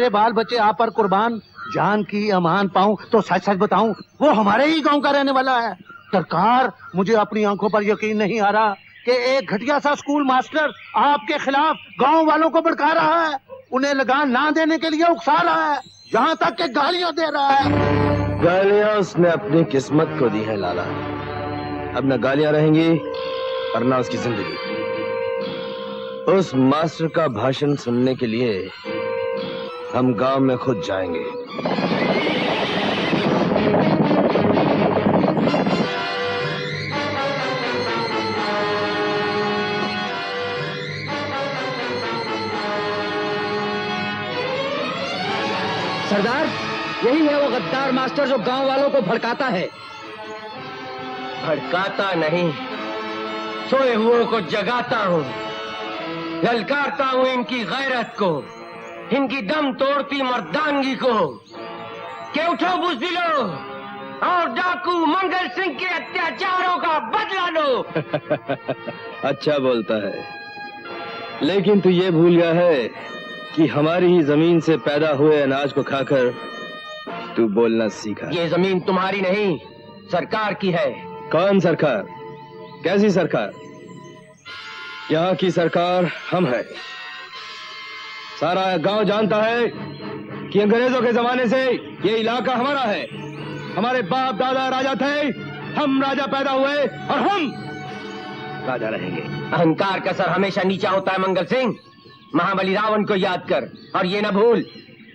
मेरे बाल बच्चे आप पर कुर्बान, जान की अमान पाऊं तो सच सच बताऊं वो हमारे ही गांव का रहने वाला है। सरकार, मुझे अपनी आंखों पर यकीन नहीं आ रहा कि एक घटिया सा स्कूल मास्टर आपके खिलाफ गांव वालों को भड़का रहा है, उन्हें लगान ना देने के लिए उकसा रहा है, यहाँ तक कि गालियां दे रहा है। गालियां उसने अपनी किस्मत को दी है लाला। अब न गालियां रहेंगी और न उसकी जिंदगी। उस मास्टर का भाषण सुनने के लिए हम गांव में खुद जाएंगे। सरदार, यही है वो गद्दार मास्टर जो गांव वालों को भड़काता है। भड़काता नहीं, सोए हुओं को जगाता हूँ, ललकारता हूँ इनकी गैरत को, इनकी दम तोड़ती मर्दानगी को कि उठो बुज़दिलो और डाकू मंगल सिंह के अत्याचारों का बदला लो। अच्छा बोलता है, लेकिन तू ये भूल गया है कि हमारी ही जमीन से पैदा हुए अनाज को खाकर तू बोलना सीखा। ये जमीन तुम्हारी नहीं, सरकार की है। कौन सरकार? कैसी सरकार? यहाँ की सरकार हम है। सारा गांव जानता है कि अंग्रेजों के जमाने से ये इलाका हमारा है। हमारे बाप दादा राजा थे, हम राजा पैदा हुए और हम राजा रहेंगे। अहंकार का सर हमेशा नीचा होता है मंगल सिंह। महाबली रावण को याद कर और ये न भूल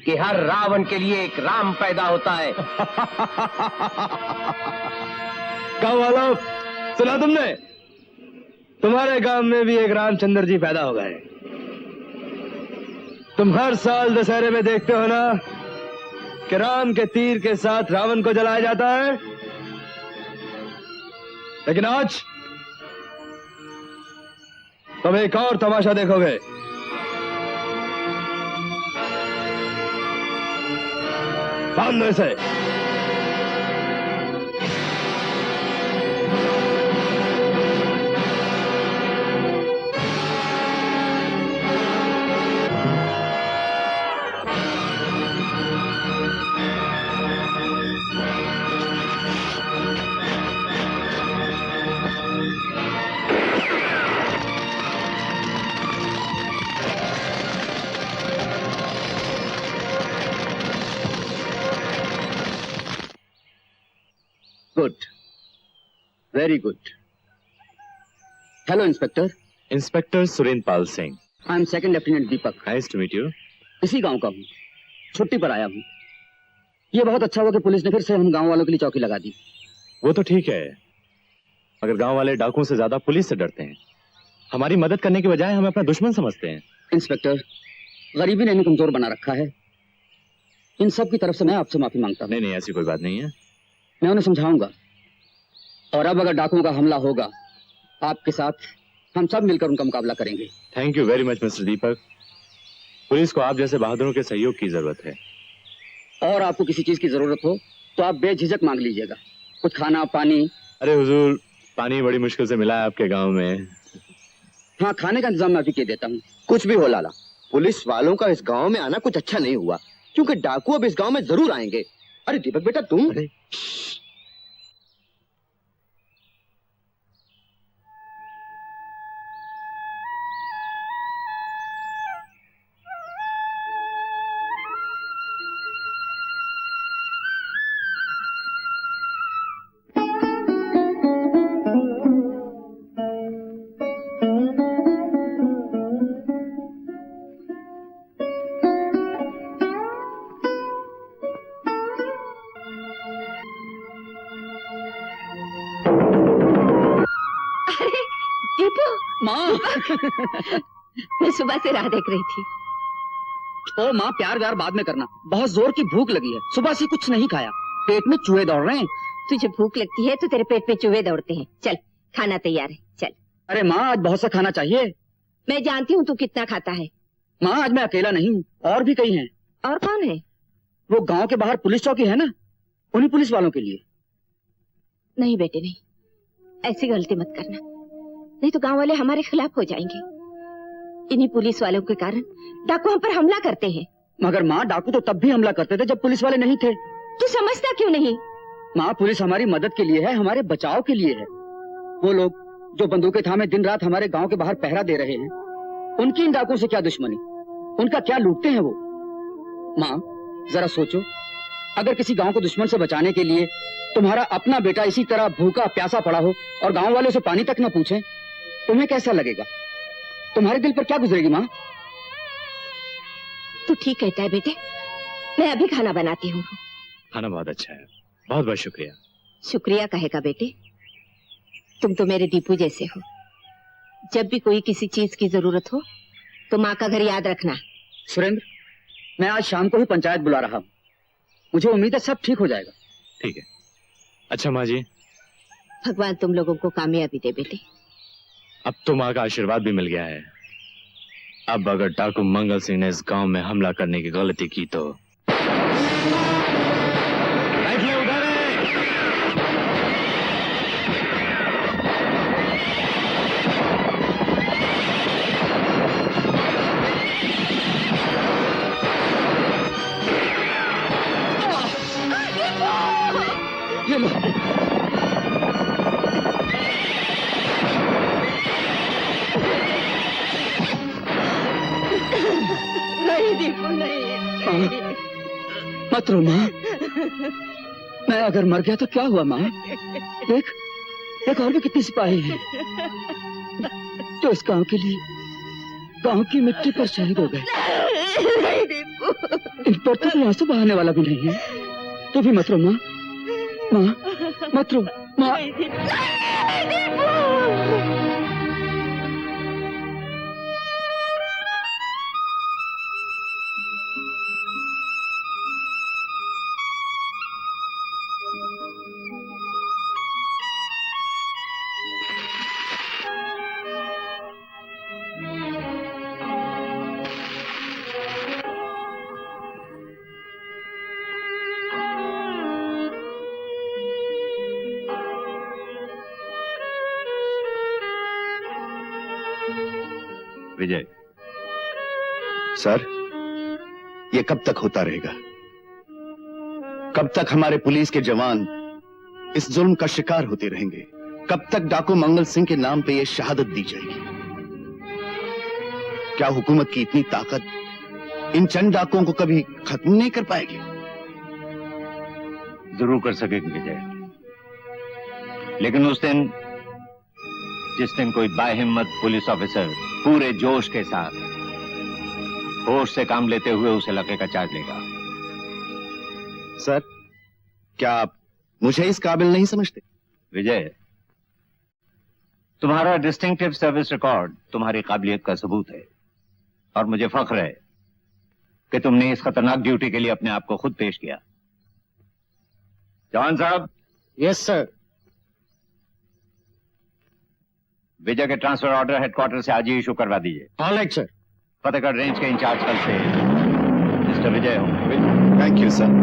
कि हर रावण के लिए एक राम पैदा होता है। गाँव वालों, सुना तुमने? तुम्हारे गांव में भी एक रामचंद्र जी पैदा हो गए। तुम हर साल दशहरे में देखते हो ना कि राम के तीर के साथ रावण को जलाया जाता है। लेकिन आज तुम एक और तमाशा देखोगे। बांध दो इसे। Good, very good. Hello inspector. Inspector Surendra Pal Singh. I am second lieutenant Deepak. Nice to meet you. इसी गांव का हूँ, छुट्टी पर आया हूँ। ये बहुत अच्छा हुआ कि पुलिस ने फिर से हम गांव वालों के लिए चौकी लगा दी। वो तो ठीक है, मगर गांव वाले डाकुओं से ज्यादा पुलिस से डरते हैं। हमारी मदद करने के बजाय हमें अपना दुश्मन समझते हैं। इंस्पेक्टर, गरीबी ने इन्हें कमजोर बना रखा है। इन सब की तरफ से मैं आपसे माफी मांगता हूँ। नहीं, ऐसी कोई बात नहीं है। मैं उन्हें समझाऊंगा। और अब अगर डाकुओं का हमला होगा, आपके साथ हम सब मिलकर उनका मुकाबला करेंगे। Thank you very much mister Deepak. Police को आप जैसे बहादुरों के सहयोग की जरूरत है। और आपको किसी चीज की जरूरत हो तो आप बेझिझक मांग लीजिएगा, कुछ खाना पानी। अरे हुजूर, पानी बड़ी मुश्किल से मिला है आपके गांव में। हाँ, खाने का इंतजाम मैं अभी के देता हूँ। कुछ भी हो लाला, पुलिस वालों का इस गांव में आना कुछ अच्छा नहीं हुआ, क्योंकि डाकू अब इस गांव में जरूर आएंगे। अरे दीपक बेटा, तुम मैं सुबह से राह देख रही थी। ओ माँ, प्यार व्यार बाद में करना, बहुत जोर की भूख लगी है। सुबह से कुछ नहीं खाया, पेट में चूहे दौड़ रहे हैं। तुझे भूख लगती है तो तेरे पेट में चूहे दौड़ते हैं। चल, खाना तैयार है, चल। अरे माँ, आज बहुत सा खाना चाहिए। मैं जानती हूँ तू कितना खाता है। माँ, आज मैं अकेला नहीं हूँ, और भी कई हैं। और कौन है? वो गांव के बाहर पुलिस चौकी है ना, उन्हीं पुलिस वालों के लिए। नहीं बेटे नहीं, ऐसी गलती मत करना, नहीं तो गांव वाले हमारे खिलाफ हो जाएंगे। इन्हीं पुलिस वालों के कारण डाकू हम पर हमला करते हैं। मगर माँ, डाकू तो तब भी हमला करते थे जब पुलिस वाले नहीं थे। तू समझता क्यों नहीं? माँ, पुलिस हमारी मदद के लिए है, हमारे बचाव के लिए है। वो लोग जो बंदूकें थामे दिन रात हमारे गांव के बाहर पहरा दे रहे हैं, उनकी इन डाकुओं से क्या दुश्मनी? उनका क्या लूटते हैं वो? माँ, जरा सोचो, अगर किसी गांव को दुश्मन से बचाने के लिए तुम्हारा अपना बेटा इसी तरह भूखा प्यासा पड़ा हो और गांव वालों से पानी तक न पूछे, तुम्हें कैसा लगेगा? तुम्हारे दिल पर क्या गुजरेगी माँ? तू ठीक कहता है बेटे, मैं अभी खाना बनाती हूँ। खाना बहुत अच्छा है, बहुत बहुत शुक्रिया। शुक्रिया कहेगा बेटे, तुम तो मेरे दीपू जैसे हो। जब भी कोई किसी चीज की जरूरत हो तो माँ का घर याद रखना। सुरेंद्र, मैं आज शाम को ही पंचायत बुला रहा हूँ। मुझे उम्मीद है सब ठीक हो जाएगा। ठीक है। अच्छा माँ जी, भगवान तुम लोगों को कामयाबी दे बेटे। अब तो माँ का आशीर्वाद भी मिल गया है। अब अगर डाकू मंगल सिंह ने इस गांव में हमला करने की गलती की तो उधर है। ये लो। नहीं दीपू, नहीं। मत रो माँ। मैं अगर मर गया तो क्या हुआ माँ? देख, देख और भी कितने सिपाही हैं जो इस गांव के लिए गांव की मिट्टी पर शहीद हो गए। नहीं दीपू। इन पर तो कोई आंसू बहाने वाला भी नहीं है। तो भी मत रो माँ, माँ मत रो माँ। नहीं दीपू। विजय, सर, ये कब तक होता रहेगा? कब तक हमारे पुलिस के जवान इस जुल्म का शिकार होते रहेंगे? कब तक डाकू मंगल सिंह के नाम पे ये शहादत दी जाएगी? क्या हुकूमत की इतनी ताकत इन चंद डाकुओं को कभी खत्म नहीं कर पाएगी? जरूर कर सकेगी विजय, लेकिन उस दिन जिस दिन कोई बाहिम्मत पुलिस ऑफिसर पूरे जोश के साथ होश से काम लेते हुए उस इलाके का चार्ज लेगा। सर, क्या आप मुझे इस काबिल नहीं समझते? विजय, तुम्हारा डिस्टिंक्टिव सर्विस रिकॉर्ड तुम्हारी काबिलियत का सबूत है और मुझे फख्र है कि तुमने इस खतरनाक ड्यूटी के लिए अपने आप को खुद पेश किया। जवान साहब। Yes sir. विजय के ट्रांसफर ऑर्डर हेडक्वार्टर से आज ही इशू करवा दीजिए। All right sir. Fatehgarh range के इंचार्ज कल से मिस्टर विजय होंगे। Thank you sir.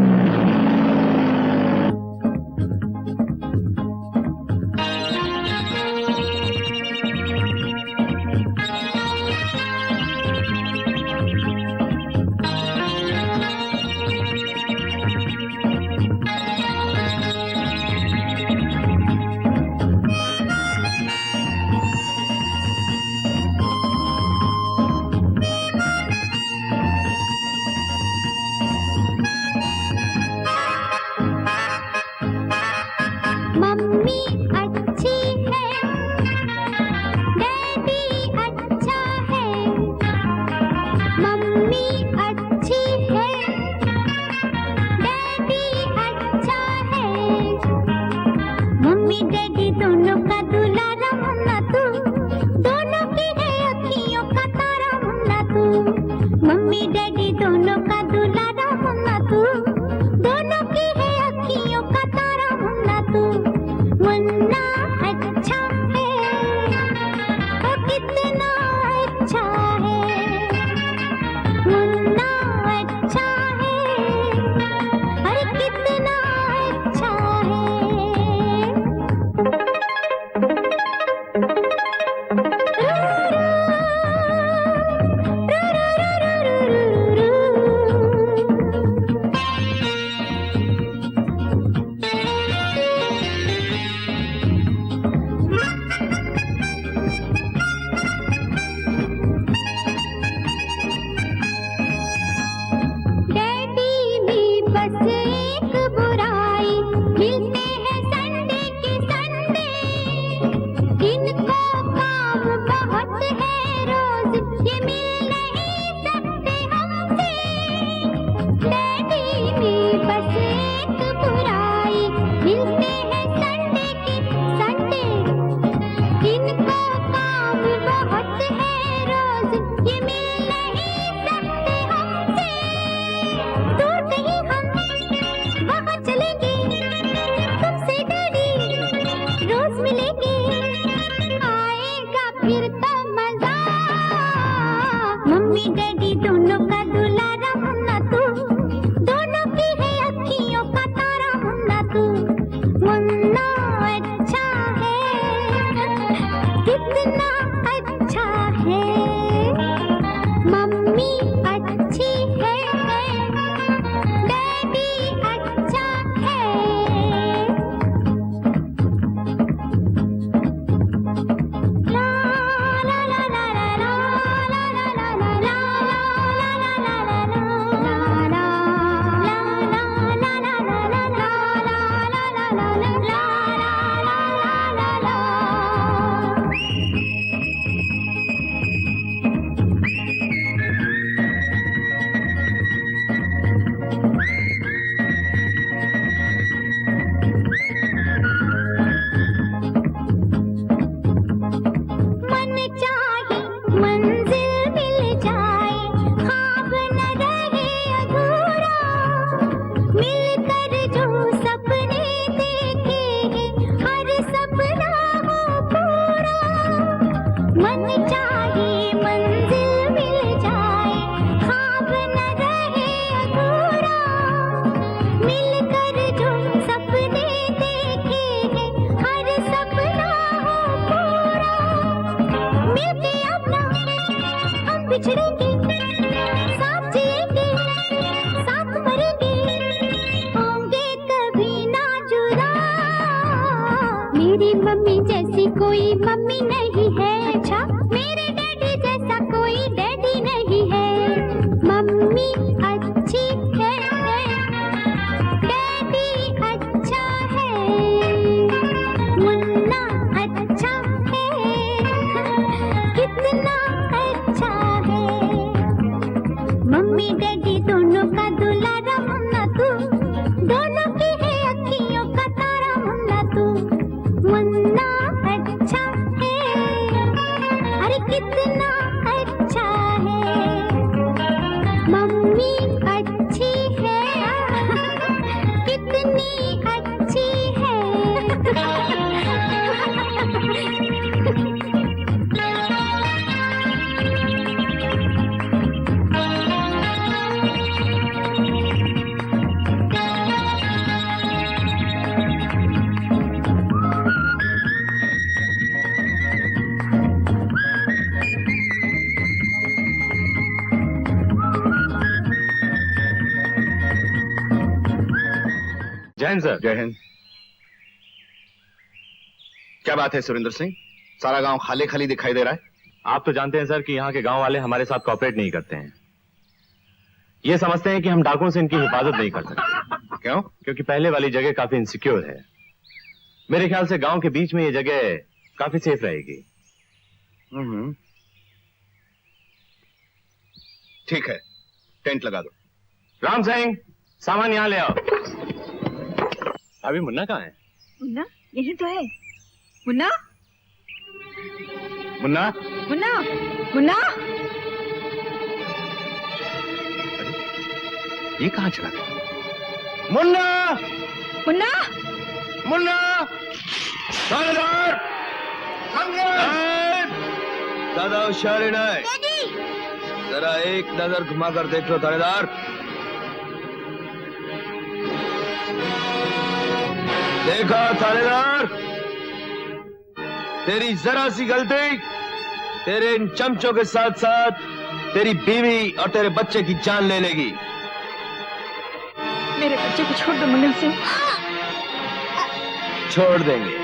जय हिंद सर। जय हिंद। क्या बात है सुरेंद्र सिंह, सारा गांव खाली खाली दिखाई दे रहा है? आप तो जानते हैं सर कि यहाँ के गांव वाले हमारे साथ कॉपरेट नहीं करते हैं। ये समझते हैं कि हम डाकुओं से इनकी हिफाजत नहीं कर सकते। क्यों? क्योंकि पहले वाली जगह काफी इनसिक्योर है। मेरे ख्याल से गांव के बीच में ये जगह काफी सेफ रहेगी। ठीक है, टेंट लगा दो। राम सिंह, सामान यहाँ ले आओ। अभी मुन्ना कहाँ है? मुन्ना यही तो है। मुन्ना, मुन्ना, मुन्ना, मुन्ना, ये कहाँ चला गया? मुन्ना, मुन्ना, मुन्ना, थानेदार, ज्यादा होशियारी नहीं, जरा एक नजर घुमा कर देख लो थानेदार। देखा थानेदार, तेरी जरा सी गलती तेरे इन चमचों के साथ साथ तेरी बीवी और तेरे बच्चे की जान ले लेगी। मेरे बच्चे को छोड़ दो मुन्ना सिंह। छोड़ देंगे,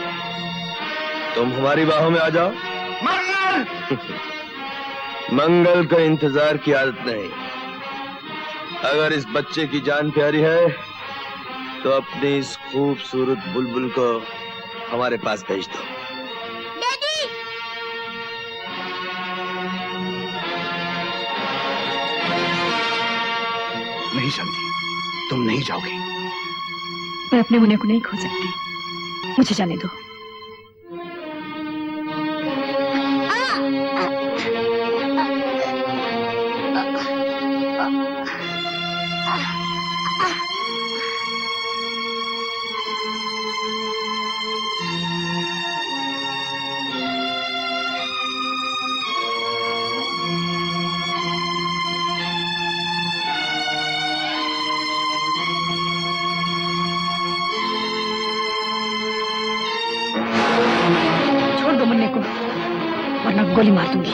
तुम हमारी बाहों में आ जाओ। मंगल का इंतजार की आदत नहीं। अगर इस बच्चे की जान प्यारी है तो अपनी इस खूबसूरत बुलबुल को हमारे पास भेज दो। नहीं शांति, तुम नहीं जाओगी। मैं अपने मुन्ने को नहीं खो सकती, मुझे जाने दो। वरना गोली मार दूंगी।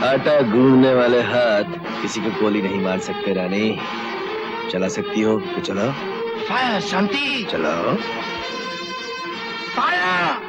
आटा गूंदने वाले हाथ किसी को गोली नहीं मार सकते रानी। चला सकती हो तो चलो। फायर शांति, चलो। फायर।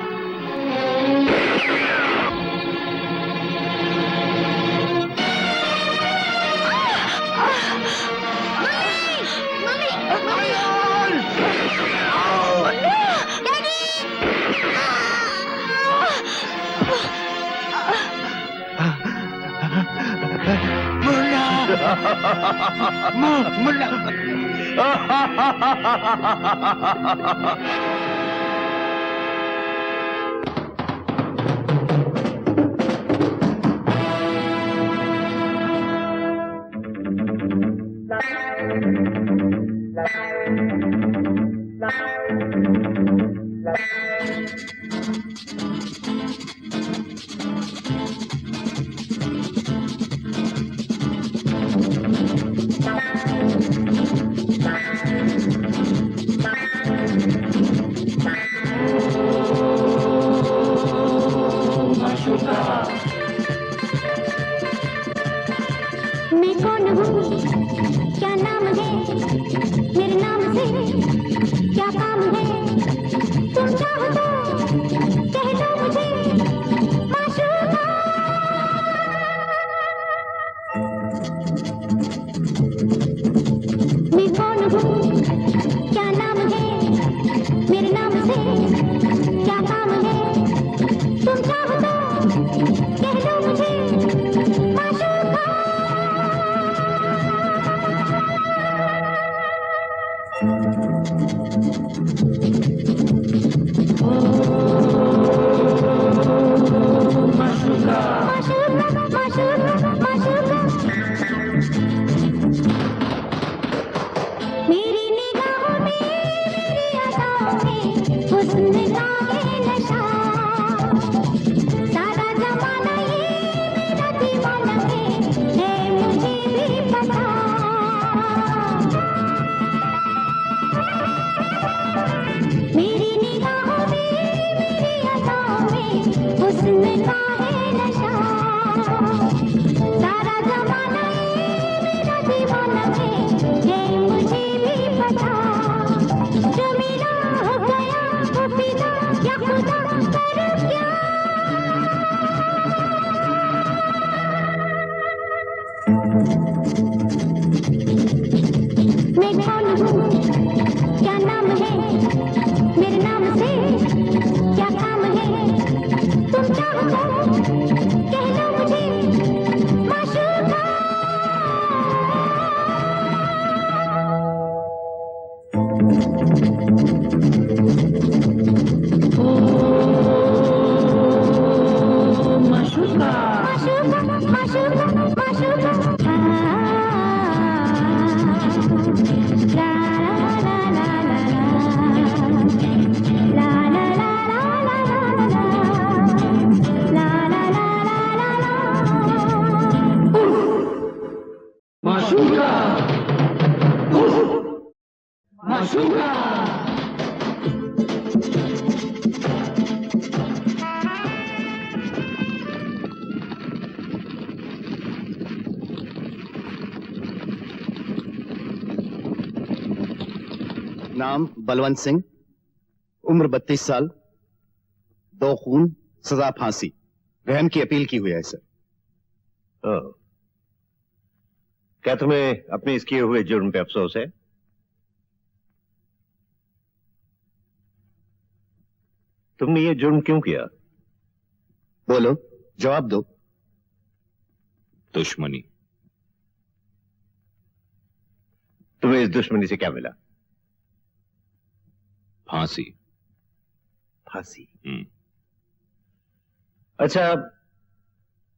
मैं कौन हूँ, क्या नाम है, मेरे नाम से क्या काम है, तुम चाहो तो कह दो मुझे माशूका। मैं कौन हूँ, क्या नाम है, मेरे नाम से क्या काम है, तुम चाहो तो कह दो मुझे माशूका। मेरी निगाहों में, मेरी अदाओं में हुस्न का है नशा। सारा जमाना ये मेरा दीवाना है मुझे भी पता। मेरी निगाहों में, मेरी अदाओं में हुस्न का है नशा। माशूका माशूका माशूका ला ला ला ला ला ला ला ला ला ला माशूका माशूका नाम बलवंत सिंह, उम्र 32 साल, 2 खून, सजा फांसी। रहम की अपील की हुई है सर। क्या तुम्हें अपने इस किए हुए जुर्म पे अफसोस है? तुमने ये जुर्म क्यों किया? बोलो, जवाब दो। दुश्मनी। तुम्हें इस दुश्मनी से क्या मिला? फांसी। फांसी। अच्छा,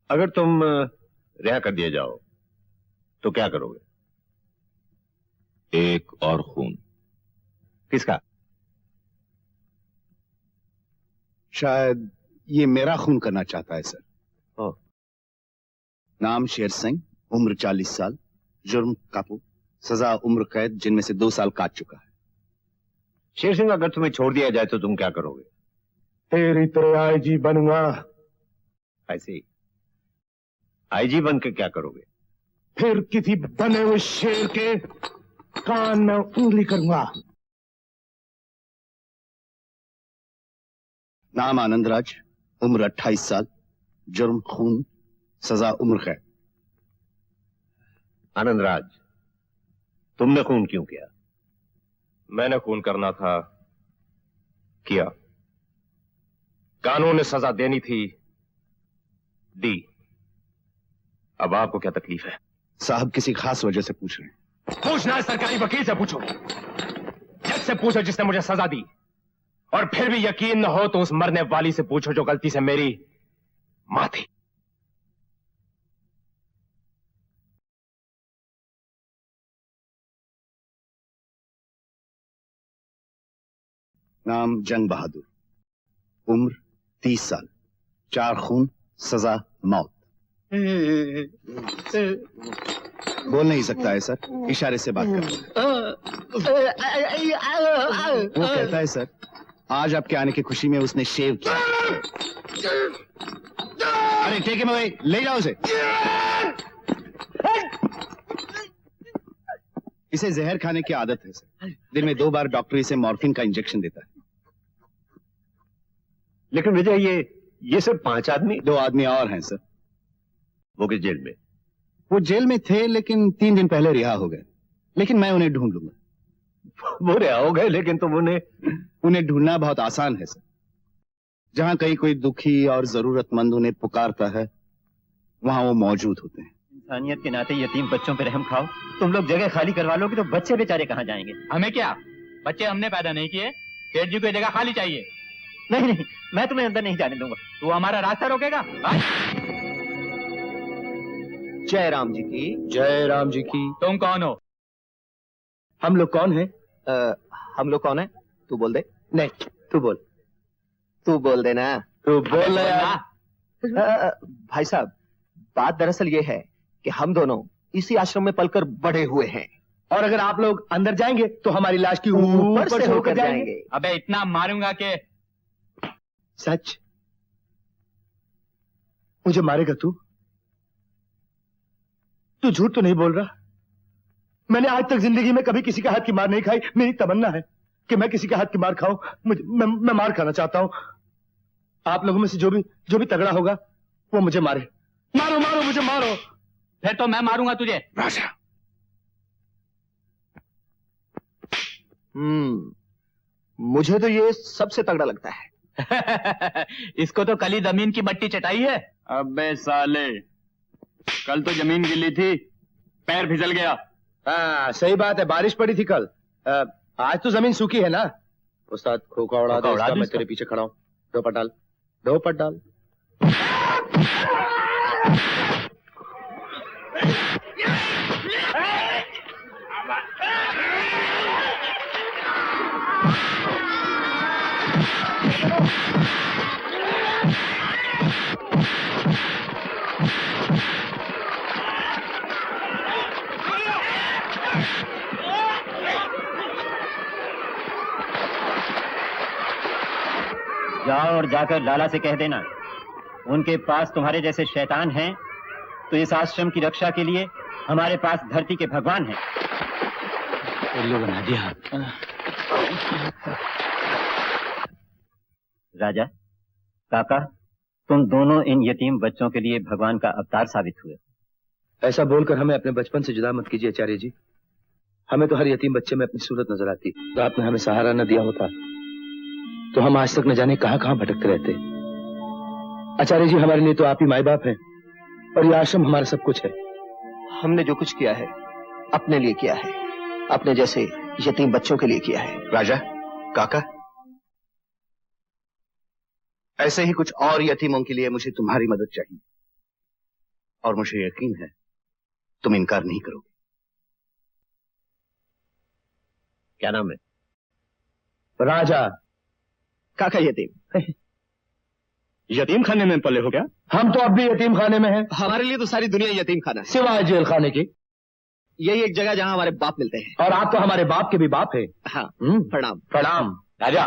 अगर तुम रिहा कर दिए जाओ तो क्या करोगे? एक और खून। किसका? शायद ये मेरा खून करना चाहता है सर। ओह। नाम शेर सिंह, उम्र 40 साल, जुर्म काबू, सजा उम्र कैद जिनमें से 2 साल काट चुका है। शेर सिंह, अगर तुम्हें छोड़ दिया जाए तो तुम क्या करोगे? तेरी तरह आईजी बनूंगा। ऐसे ही आईजी बनकर क्या करोगे? फिर किसी बने हुए शेर के कान में उंगली करूंगा। नाम आनंदराज, उम्र 28 साल, जुर्म खून, सजा उम्र कैद। आनंदराज, तुमने खून क्यों किया? मैंने खून करना था, किया। कानून ने सजा देनी थी, दी। अब आपको क्या तकलीफ है? साहब किसी खास वजह से पूछ रहे हैं। पूछना है सरकारी वकील से पूछो, जज से पूछो जिसने मुझे सजा दी। और फिर भी यकीन न हो तो उस मरने वाली से पूछो जो गलती से मेरी मां थी। नाम जंग बहादुर, उम्र 30 साल, 4 खून, सजा मौत। बोल नहीं सकता है सर, इशारे से बात कर। वो कहता है सर, आज आपके आने की खुशी में उसने शेव किया। अरे टेक हिम अवे, ले जाओ उसे। इसे जहर खाने की आदत है सर। दिन में 2 बार डॉक्टर इसे मॉर्फिन का इंजेक्शन देता है। लेकिन विजय, ये सिर्फ 5 आदमी? 2 आदमी और हैं सर। वो किस जेल में? वो जेल में थे लेकिन 3 दिन पहले रिहा हो गए। लेकिन मैं उन्हें ढूंढ लूंगा। वो रिहा हो गए, लेकिन तुम उन्हें ढूंढना बहुत आसान है सर। जहां कहीं कोई दुखी और जरूरतमंद उन्हें पुकारता है, वहां वो मौजूद होते हैं। इंसानियत के नाते यतीम बच्चों पे रहम खाओ। तुम लोग जगह खाली करवा लोगे तो बच्चे बेचारे कहाँ जाएंगे? हमें क्या, बच्चे हमने पैदा नहीं किए। सेठ जी को जगह खाली चाहिए। नहीं नहीं, मैं तुम्हें अंदर नहीं जाने दूंगा। तू हमारा रास्ता रोकेगा? जय राम जी की। जय राम जी की। तुम कौन हो? हम लोग कौन हैं? हम लोग कौन है? तू बोल दे। नहीं, तू बोल। तू बोल देना। तू बोल यार। भाई साहब, बात दरअसल ये है कि हम दोनों इसी आश्रम में पलकर बड़े हुए हैं। और अगर आप लोग अंदर जाएंगे तो हमारी लाश की ऊपर से होकर जाएंगे। अबे इतना मारूंगा कि सच? मुझे मारेगा तू? तू झूठ तो नहीं बोल रहा? मैंने आज तक जिंदगी में कभी किसी के हाथ की मार नहीं खाई। मेरी तमन्ना है कि मैं किसी के हाथ की मार खाऊं। मैं मार खाना चाहता हूं। आप लोगों में से जो भी तगड़ा होगा वो मुझे मारे। मारो मारो, मुझे मारो। फिर तो मैं मारूंगा तुझे। राजा। मुझे तो ये सबसे तगड़ा लगता है। इसको तो कल ही जमीन की मट्टी चटाई है। अबे साले, कल तो जमीन गिली थी, पैर फिसल गया। हाँ सही बात है, बारिश पड़ी थी कल। आज तो जमीन सूखी है ना। उस्ताद खोखा उड़ा दे खोखा उड़ा इसका, दूं मैं इसका? तेरे पीछे खड़ा हूँ। दो पट डाल, दो पट डाल। जाओ और जाकर लाला से कह देना, उनके पास तुम्हारे जैसे शैतान हैं, तो इस आश्रम की रक्षा के लिए हमारे पास धरती के भगवान हैं। उल्लू बना दिया। राजा, काका, तुम दोनों इन यतीम बच्चों के लिए भगवान का अवतार साबित हुए। ऐसा बोलकर हमें अपने बचपन से जुदा मत कीजिए आचार्य जी। हमें तो हर यतीम बच्चे में अपनी सूरत नजर आती। तो आपने हमें सहारा न दिया होता तो हम आज तक न जाने कहां कहां भटकते रहते। आचार्य जी, हमारे लिए तो आप ही माई बाप हैं और ये आश्रम हमारा सब कुछ है। हमने जो कुछ किया है अपने लिए किया है, अपने जैसे यतीम बच्चों के लिए किया है। राजा, काका, ऐसे ही कुछ और यतीमों के लिए मुझे तुम्हारी मदद चाहिए और मुझे यकीन है तुम इनकार नहीं करोगे। क्या नाम है? राजा। काका यतीम। यतीम खाने में पले हो क्या? हम तो अब भी यतीम खाने में हैं, हमारे लिए तो सारी दुनिया यतीम खाना है, सिवाय जेल खाने के। यही एक जगह जहां हमारे बाप मिलते हैं। और आप तो हमारे बाप के भी बाप है। हाँ, प्रणाम। प्रणाम। राजा,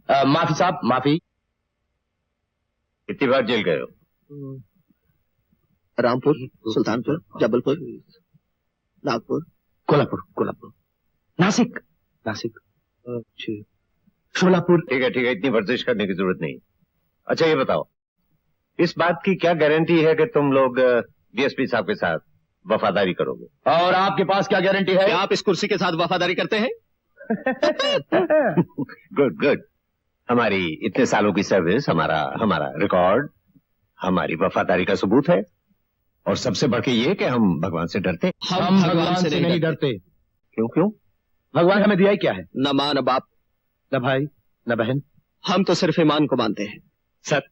माफी साहब, माफी। कितनी बार जेल गए हो? रामपुर, सुल्तानपुर, जबलपुर, नागपुर, कोल्हापुर, कोल्हापुर, नासिक, नासिक, शोलापुर। ठीक है, इतनी वर्जिश करने की जरूरत नहीं। अच्छा ये बताओ, इस बात की क्या गारंटी है कि तुम लोग डीएसपी साहब के साथ वफादारी करोगे? और आपके पास क्या गारंटी है? क्या आप इस कुर्सी के साथ वफादारी करते हैं? Good good. हमारी इतने सालों की सर्विस, हमारा रिकॉर्ड, हमारी वफादारी का सबूत है। और सबसे बढ़ के ये कि हम भगवान से डरते। हम भगवान से नहीं डरते। क्यों? भगवान हमें दिया ही क्या है? न माँ, न बाप, न भाई, न बहन। हम तो सिर्फ ईमान को मानते हैं। सर,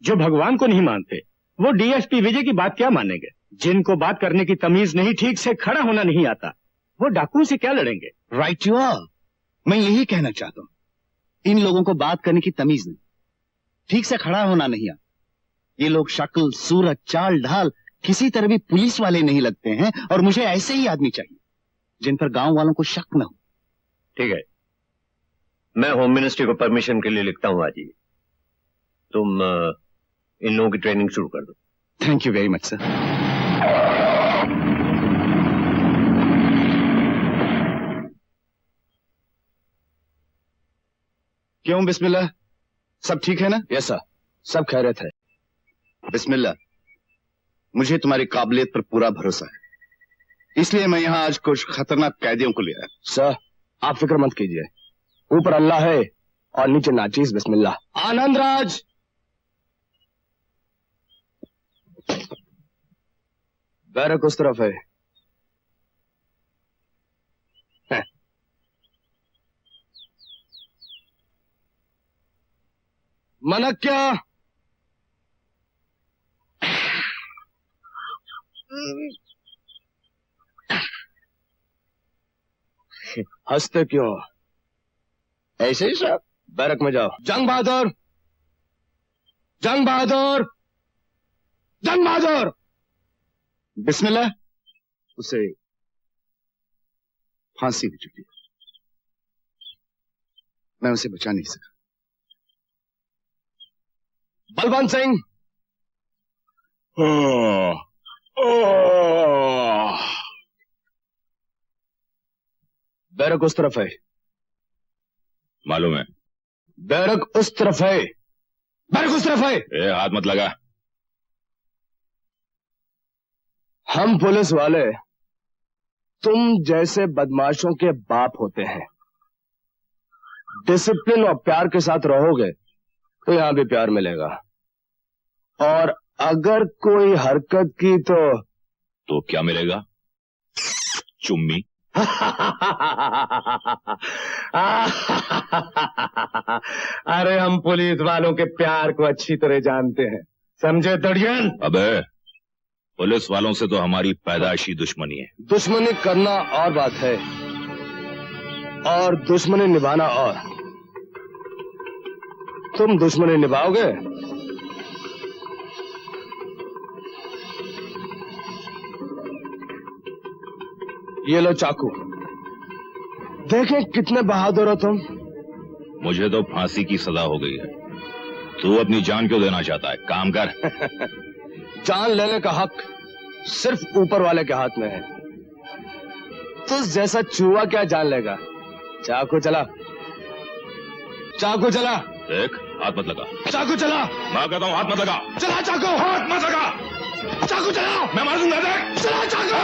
जो भगवान को नहीं मानते वो डीएसपी विजय की बात क्या मानेंगे? जिनको बात करने की तमीज नहीं, ठीक से खड़ा होना नहीं आता, वो डाकुओं से क्या लड़ेंगे? Right you are. मैं यही कहना चाहता हूं, इन लोगों को बात करने की तमीज नहीं, ठीक से खड़ा होना नहीं आता। ये लोग शक्ल, सूरत, चाल ढाल किसी तरह भी पुलिस वाले नहीं लगते हैं और मुझे ऐसे ही आदमी चाहिए जिन पर गांव वालों को शक न हो। ठीक है, मैं होम मिनिस्ट्री को परमिशन के लिए लिखता हूं आज ही। तुम इन लोगों की ट्रेनिंग शुरू कर दो। Thank you very much sir. क्यों बिस्मिल्लाह, सब ठीक है ना? यस सर, सब खैरियत है। बिस्मिल्लाह, मुझे तुम्हारी काबिलियत पर पूरा भरोसा है, इसलिए मैं यहाँ आज कुछ खतरनाक कैदियों को ले आया। सर, आप फिक्र मत कीजिए, ऊपर अल्लाह है और नीचे नाचीज। बिस्मिल्लाह। आनंद राज, बैरक उस तरफ है। मनक्या, हंसते क्यों? ऐसे ही साहब। बैरक में जाओ। जंग बहादुर, जंग बहादुर, जंग बहादुर। बिस्मिल्लाह। उसे फांसी हो चुकी है, मैं उसे बचा नहीं सका। बलवंत सिंह, बैरक उस तरफ है। मालूम है। बैरक उस तरफ है, बैरक उस तरफ है। ए, हाथ मत लगा। हम पुलिस वाले तुम जैसे बदमाशों के बाप होते हैं। डिसिप्लिन और प्यार के साथ रहोगे तो यहां भी प्यार मिलेगा, और अगर कोई हरकत की तो क्या मिलेगा? चुम्मी। अरे हम पुलिस वालों के प्यार को अच्छी तरह जानते हैं, समझे दड़ियन? अबे पुलिस वालों से तो हमारी पैदाइशी दुश्मनी है। दुश्मनी करना और बात है और दुश्मनी निभाना और। तुम दुश्मनी निभाओगे? ये लो चाकू, देखें कितने बहादुर हो तुम। मुझे तो फांसी की सजा हो गई है, तू अपनी जान क्यों देना चाहता है? काम कर। जान लेने का हक सिर्फ ऊपर वाले के हाथ में है। तुझ जैसा चूहा क्या जान लेगा? चाकू चला, चाकू चला। देख, हाथ मत लगा। चाकू चला। मैं कहता हूँ हाथ मत लगा। चला चाकू। हाथ मत लगा। चाकू चला। मैं मार दूंगा। देख, चला चाकू।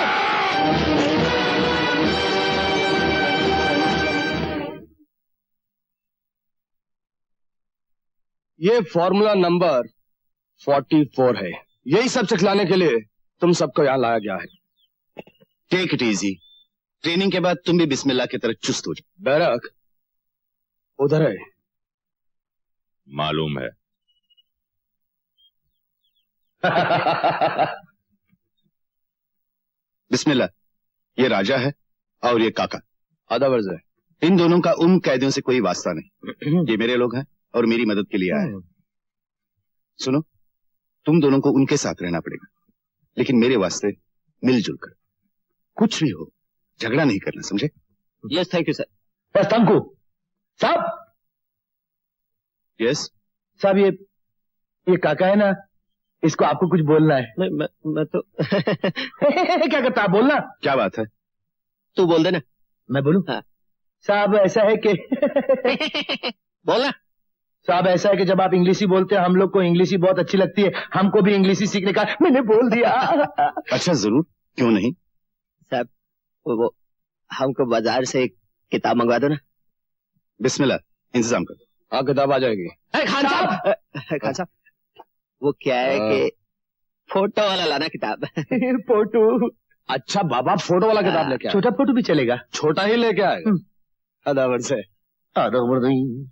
ये फॉर्मूला नंबर 44 है। यही सब सिखलाने के लिए तुम सबको यहाँ लाया गया है। Take it easy. ट्रेनिंग के बाद तुम भी बिस्मिल्लाह की तरह चुस्त हो जाओ। बैरक उधर है। मालूम है। बिस्मिल्लाह, ये राजा है और ये काका। आधा वर्ज है। इन दोनों का उन कैदियों से कोई वास्ता नहीं। ये मेरे लोग हैं और मेरी मदद के लिए आए हैं। सुनो, तुम दोनों को उनके साथ रहना पड़ेगा, लेकिन मेरे वास्ते मिलजुल कर। कुछ भी हो, झगड़ा नहीं करना, समझे? Yes thank you sir. Thank you साहब, यस साहब ये काका है ना, इसको आपको कुछ बोलना है। मैं तो क्या करता है? बोलना। क्या बात है? तू बोल देना। मैं बोलूं? हाँ। साहब ऐसा है कि बोलना। साहब ऐसा है कि जब आप इंग्लिश बोलते हैं, हम लोग को इंग्लिश बहुत अच्छी लगती है। हमको भी इंग्लिश सीखने का। मैंने बोल दिया। अच्छा जरूर, क्यों नहीं। साहब वो हमको बाजार से एक किताब मंगवा दो ना। बिस्मिल्लाह, इंतजाम कर। हाँ, किताब आ जाएगी। खान साहब, खान साहब वो क्या है कि फोटो वाला लाना किताब। फोटो? अच्छा बाबा, फोटो वाला किताब लेके आए। छोटा फोटो भी चलेगा? छोटा ही लेके आएगा। आधा वर्ष है। आधा वर्ष नहीं।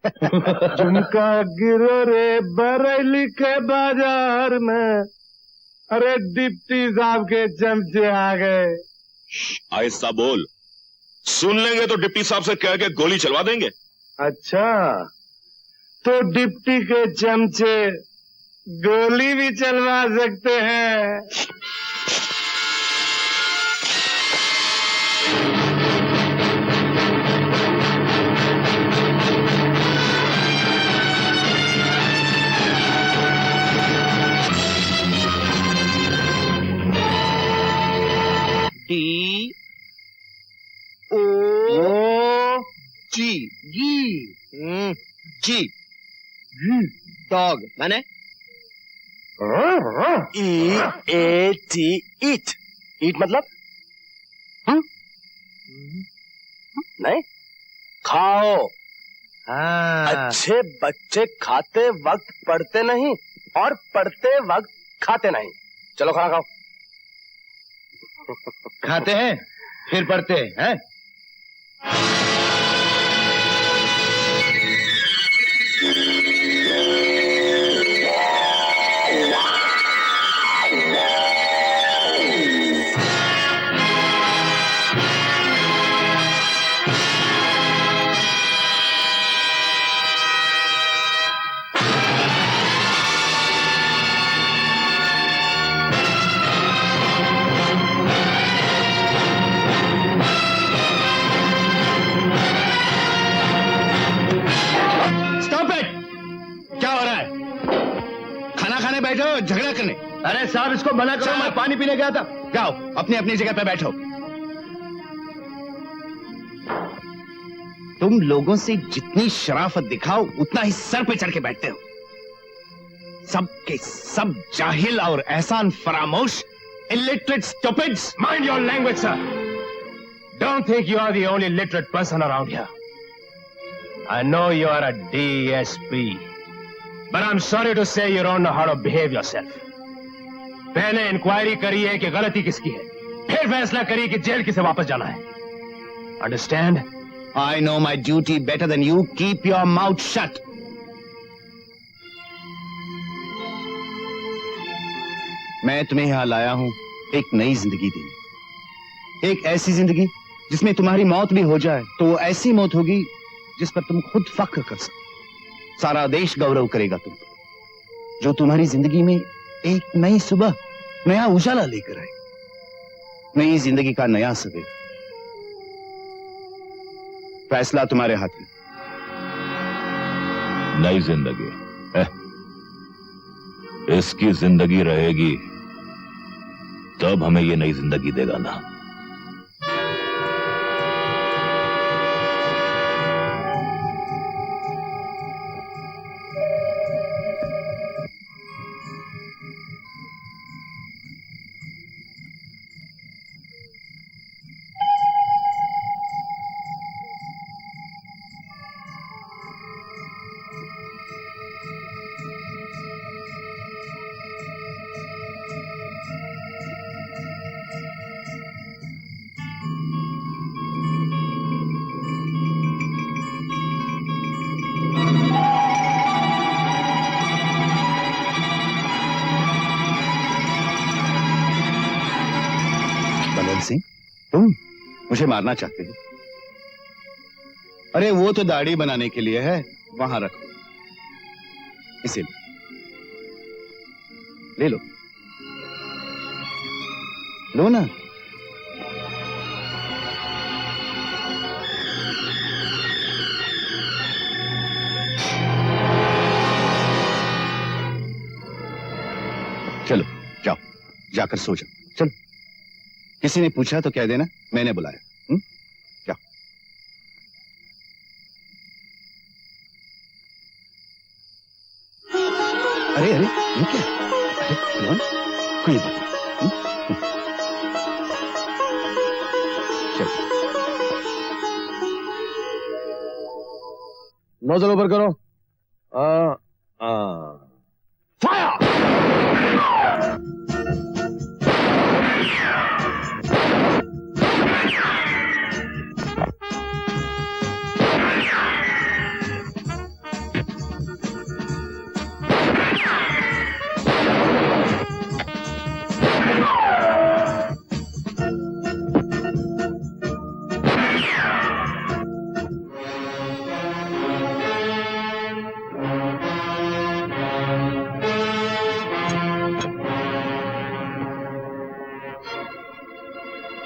झुमका गिरो रे बरेली के बाजार में, अरे डिप्टी साहब के चमचे आ गए। आहिस्ता बोल, सुन लेंगे तो डिप्टी साहब से कह के गोली चलवा देंगे। अच्छा, तो डिप्टी के चमचे गोली भी चलवा सकते हैं। जी जी जी डॉग माने EAT ईट। ईट मतलब नहीं, खाओ। अच्छे बच्चे खाते वक्त पढ़ते नहीं और पढ़ते वक्त खाते नहीं। चलो खाना खाओ। खाते हैं फिर पढ़ते हैं। झगड़ा करने। अरे साहब इसको मना करो, मैं पानी पीने गया था। जाओ अपनी अपनी जगह पे बैठो। तुम लोगों से जितनी शराफत दिखाओ उतना ही सर पे चढ़ के बैठते हो। सब के सब जाहिल और एहसान फरामोश, illiterate stupids. Mind your language, sir. Don't think you are the only literate person around here. I know you are a DSP, but I'm sorry to say you don't know how to behave yourself. पहले inquiry करिए कि गलती किसकी है, फिर फैसला करिए कि जेल किसे वापस जाना है। Understand? I know my duty better than you. Keep your mouth shut. मैं तुम्हें यहां लाया हूं एक नई जिंदगी देने, एक ऐसी जिंदगी जिसमें तुम्हारी मौत भी हो जाए तो वो ऐसी मौत होगी जिस पर तुम खुद फख्र कर सको। सारा देश गौरव करेगा तुम, जो तुम्हारी जिंदगी में एक नई सुबह, नया उजाला लेकर आए, नई जिंदगी का नया सवेरा। फैसला तुम्हारे हाथ में। नई जिंदगी, इसकी जिंदगी रहेगी तब हमें ये नई जिंदगी देगा ना। सिंह, तुम मुझे मारना चाहते हो? अरे वो तो दाढ़ी बनाने के लिए है, वहां रखो। इसे ले लो, लो ना। चलो जाओ, जाकर सो जाओ। चलो, किसी ने पूछा तो कह देना मैंने बुलाया। जाओ। अरे अरे ये क्या? अरे कौन? कोई बात नहीं। चलो, नोजल ऊपर करो।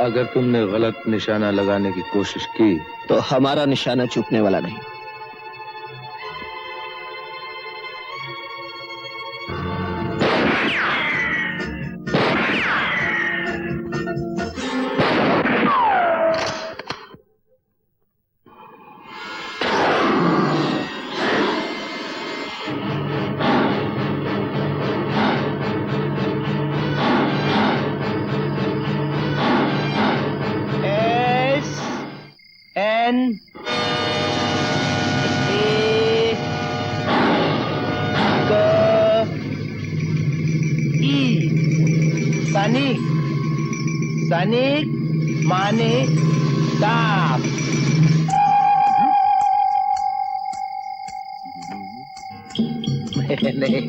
अगर तुमने गलत निशाना लगाने की कोशिश की तो हमारा निशाना चूकने वाला नहीं। सनिक माने साफ। नहीं,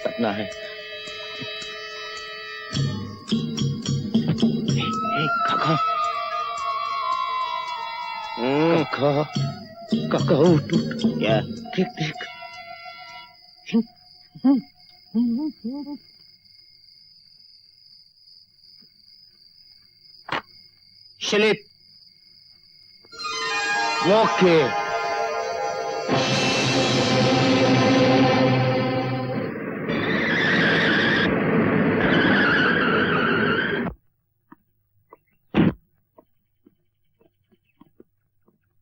सपना है। काका उठ उठ। क्या? देख देख। Sleep. Okay.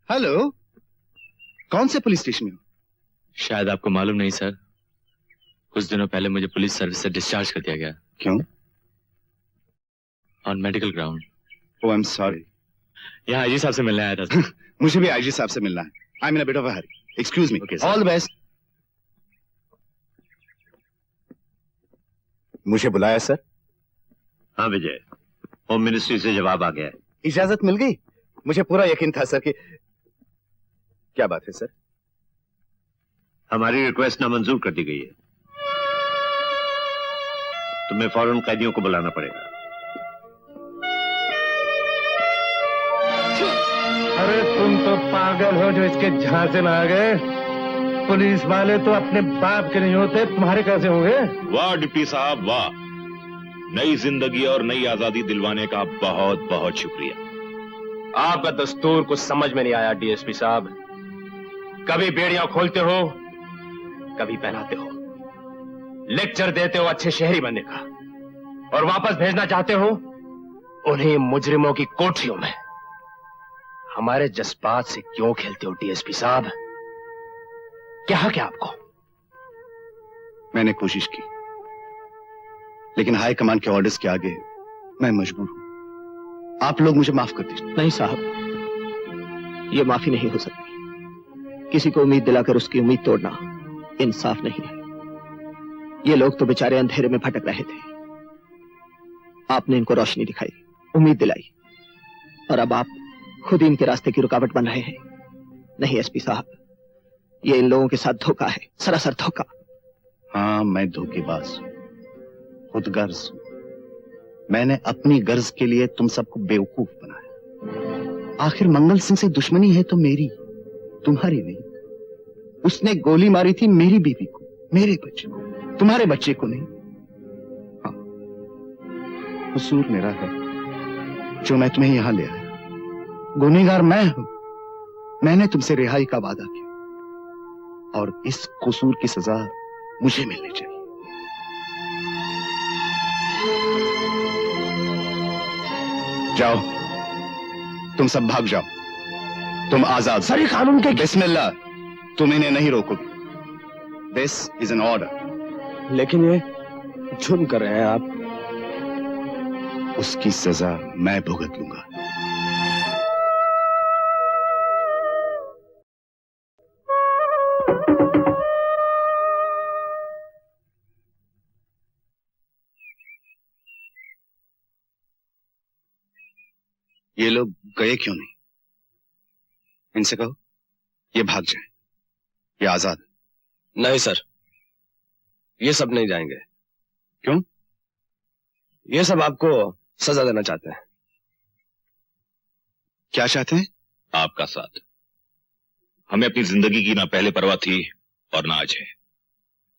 हेलो, कौन से पुलिस स्टेशन में हो? शायद आपको मालूम नहीं सर, कुछ दिनों पहले मुझे पुलिस सर्विस से डिस्चार्ज कर दिया गया। क्यों? On medical ground. Oh, I'm sorry. यहाँ आईजी साहब से मिलने आया था सर। मुझे भी आईजी साहब से मिलना है। I'm in a bit of a hurry. Excuse me. Okay, sir. All the best. मुझे बुलाया सर? हाँ विजय, होम मिनिस्ट्री से जवाब आ गया है। इजाजत मिल गई? मुझे पूरा यकीन था सर कि... क्या बात है सर? हमारी रिक्वेस्ट नामंजूर कर दी गई है। तुम्हें फौरन कैदियों को बुलाना पड़ेगा। अरे तुम तो पागल हो जो इसके झांसे में आ गए। पुलिस वाले तो अपने बाप के नहीं होते, तुम्हारे कैसे होंगे? वाह डिप्टी साहब वाह, नई जिंदगी और नई आजादी दिलवाने का बहुत बहुत शुक्रिया। आपका दस्तूर कुछ समझ में नहीं आया डीएसपी साहब। कभी बेड़ियां खोलते हो, कभी पहनाते हो। लेक्चर देते हो अच्छे शहरी बनने का, और वापस भेजना चाहते हो उन्हीं मुजरिमों की कोठरियों में। हमारे जज्बात से क्यों खेलते हो डीएसपी साहब? क्या आपको? मैंने कोशिश की, लेकिन हाई कमांड के ऑर्डर्स के आगे मैं मजबूर हूं। आप लोग मुझे माफ कर दीजिए। नहीं साहब, ये माफी नहीं हो सकती। किसी को उम्मीद दिलाकर उसकी उम्मीद तोड़ना इंसाफ नहीं है। ये लोग तो बेचारे अंधेरे में भटक रहे थे, आपने इनको रोशनी दिखाई, उम्मीद दिलाई, और अब आप खुद ही इनके रास्ते की रुकावट बन रहे हैं। नहीं एसपी साहब, ये इन लोगों के साथ धोखा है, सरासर धोखा। हाँ, मैं धोखेबाज हूं, खुदगर्ज हूं। मैंने अपनी गर्ज के लिए तुम सबको बेवकूफ बनाया। आखिर मंगल सिंह से दुश्मनी है तो मेरी, तुम्हारी नहीं। उसने गोली मारी थी मेरी बीवी को, मेरे बच्चे को, तुम्हारे बच्चे को नहीं। हाँ, कसूर मेरा है जो मैं तुम्हें यहां ले आया। गुनहगार मैं हूं। मैंने तुमसे रिहाई का वादा किया, और इस कसूर की सजा मुझे मिलनी चाहिए। जाओ, तुम सब भाग जाओ, तुम आजाद। सर कानून के बिस्मिल्लाह, तुम इन्हें नहीं रोकोगे। This is an order. लेकिन ये जुर्म कर रहे हैं आप। उसकी सजा मैं भुगत लूंगा। ये लोग गए क्यों नहीं? इनसे कहो ये भाग जाएं, ये आजाद। नहीं सर, ये सब नहीं जाएंगे। क्यों? ये सब आपको सजा देना चाहते हैं। क्या चाहते हैं? आपका साथ। हमें अपनी जिंदगी की ना पहले परवाह थी और ना आज है।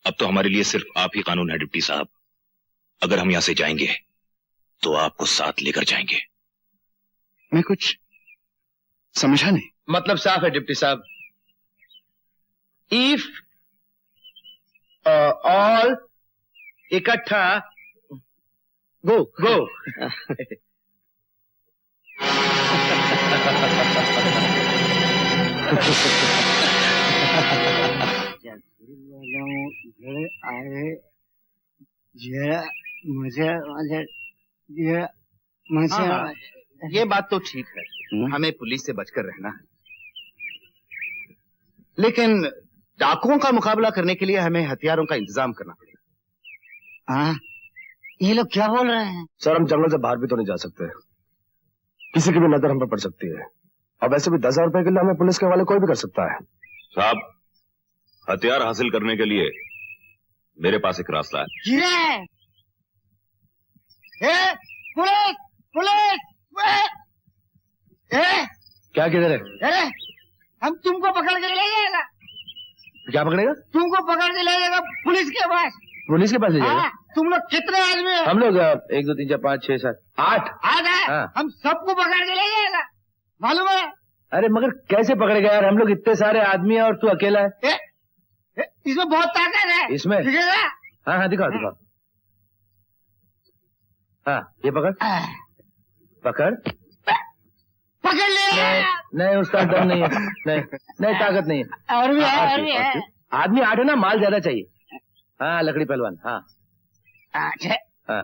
अब तो हमारे लिए सिर्फ आप ही कानून है डिप्टी साहब। अगर हम यहां से जाएंगे तो आपको साथ लेकर जाएंगे। मैं कुछ समझा नहीं। मतलब साफ है डिप्टी साहब। इफ ऑल इकट्ठा गो गो। ये बात तो ठीक है, हमें पुलिस से बचकर रहना है, लेकिन डाकुओं का मुकाबला करने के लिए हमें हथियारों का इंतजाम करना पड़ेगा। हाँ, ये लोग क्या बोल रहे हैं? सर, हम जंगल से बाहर भी तो नहीं जा सकते। किसी की भी नजर हम पर पड़ सकती है, और वैसे भी 10,000 रुपए के लिए हमें पुलिस के वाले कोई भी कर सकता है। साहब, हथियार हासिल करने के लिए मेरे पास एक रास्ता है। Police police! क्या किधर है? अरे हम तुमको पकड़ के ले जाएगा। क्या पकड़ेगा? तुमको पकड़ के ले जाएगा पुलिस के पास। पुलिस के पास ले जाएगा? तुम लोग कितने आदमी हो? हम लोग 1 2 3 4 5 6 7 8 है। हाँ। हम सबको पकड़ के ले जाएगा, मालूम है? अरे मगर कैसे पकड़ेगा यार? हम लोग इतने सारे आदमी हैं और तू अकेला है। इसमें बहुत ताकत है। इसमें? दिखेगा? हाँ हाँ, दिखाओ दिखाओ। हाँ, ये पकड़ पकड़। पकड़ ले। नहीं, उसका दम नहीं है। नहीं नहीं, ताकत नहीं है। और भी है, हाँ, और भी है। आदमी 8 है ना, माल ज्यादा चाहिए। हाँ, लकड़ी पहलवान। हाँ हाँ ना।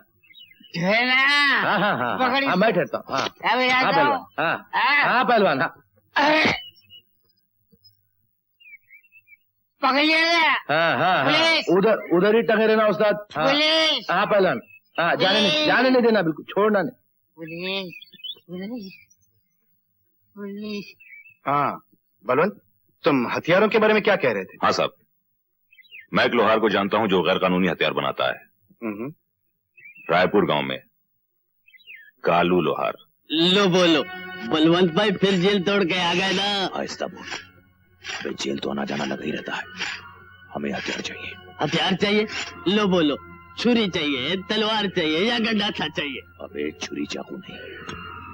हाँ हाँ हाँ पकड़। हाँ, मैं ठहरता हूँ। हाँ अबे आ हाँ जाओ। पहलवान। हाँ हाँ पहलवान। हाँ हाँ हाँ हाँ, उधर उधर ही टंगे रहना उस्ताद। हाँ पहलन, हाँ जाने नहीं देना, बिल्कुल छोड़ना नहीं। हाँ बलवंत, तुम हथियारों के बारे में क्या कह रहे थे? हाँ साहब, मैं एक लोहार को जानता हूं जो गैर कानूनी हथियार बनाता है। रायपुर गांव में कालू लोहार। लो बोलो, बलवंत भाई फिर जेल तोड़ के आ गए ना। आहिस्ता बोल, अबे जेल तो आना जाना लगा ही रहता है। हमें हथियार चाहिए। हथियार चाहिए? लो बोलो, छुरी चाहिए, तलवार चाहिए या गंडासा चाहिए? अबे छुरी चाकू नहीं,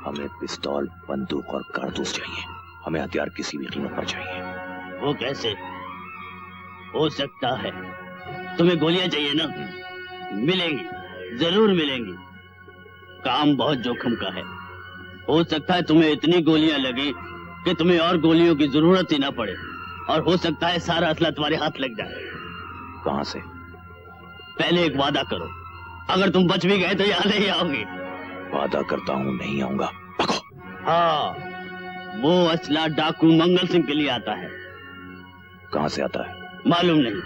हमें पिस्तौल, बंदूक और कारतूस चाहिए। हमें हथियार किसी भी कीमत पर चाहिए। वो कैसे हो सकता है? तुम्हें गोलियां चाहिए ना? मिलेंगी, जरूर मिलेंगी। काम बहुत जोखिम का है। हो सकता है तुम्हें इतनी गोलियां लगे कि तुम्हें और गोलियों की जरूरत ही ना पड़े, और हो सकता है सारा असला तुम्हारे हाथ लग जाए। कहां से? पहले एक वादा करो, अगर तुम बच भी गए तो यहाँ नहीं आओगे। वादा करता हूं नहीं आऊंगा। भगो। हाँ, वो असला डाकू मंगल सिंह के लिए आता है। कहां से आता है? मालूम नहीं।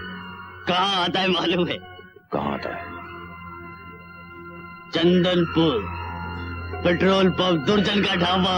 कहाँ आता है मालूम है? कहां आता है? चंदनपुर, पेट्रोल पंप, दुर्जन का ढाबा।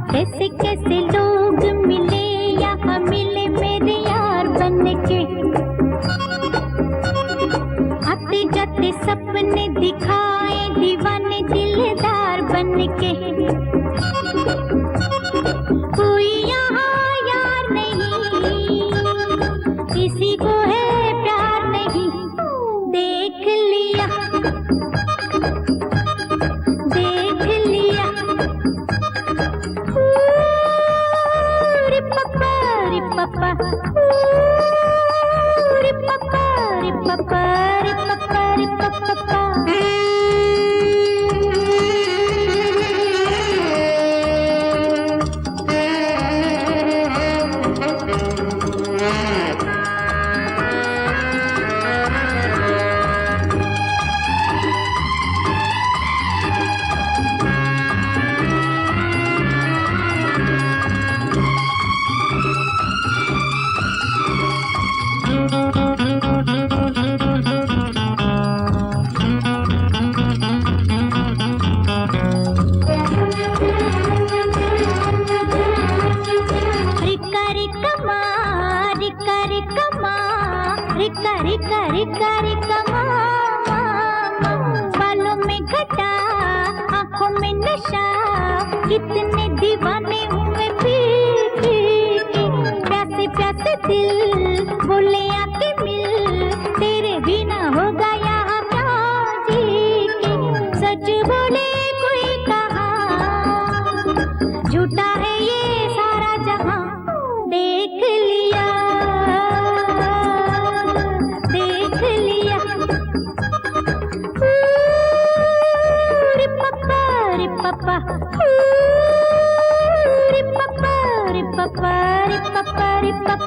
कैसे कैसे लोग मिले यहाँ मिले मेरे यार बन के, आते जाते सपने दिखाए दीवाने दिलदार बन के। कोई यहाँ यार नहीं, किसी को है प्यार नहीं। देख लिया देख लिया, रे पापा रे पापा, रे पापा रे पापा, रे पापा रे पापा। बालों में घटा, आंखों में नशा, कितने दीवाने हुए पी के। प्यासे प्यासे दिल बोले आके मिल, तेरे बिना होगा यहाँ क्या जी के। सच बोले कोई कहा, झूठा है ये सारा जहां। देख लिया देख लिया, रे पापा रे पापा, रे पापा रे पापा, रे पापा रे पापा।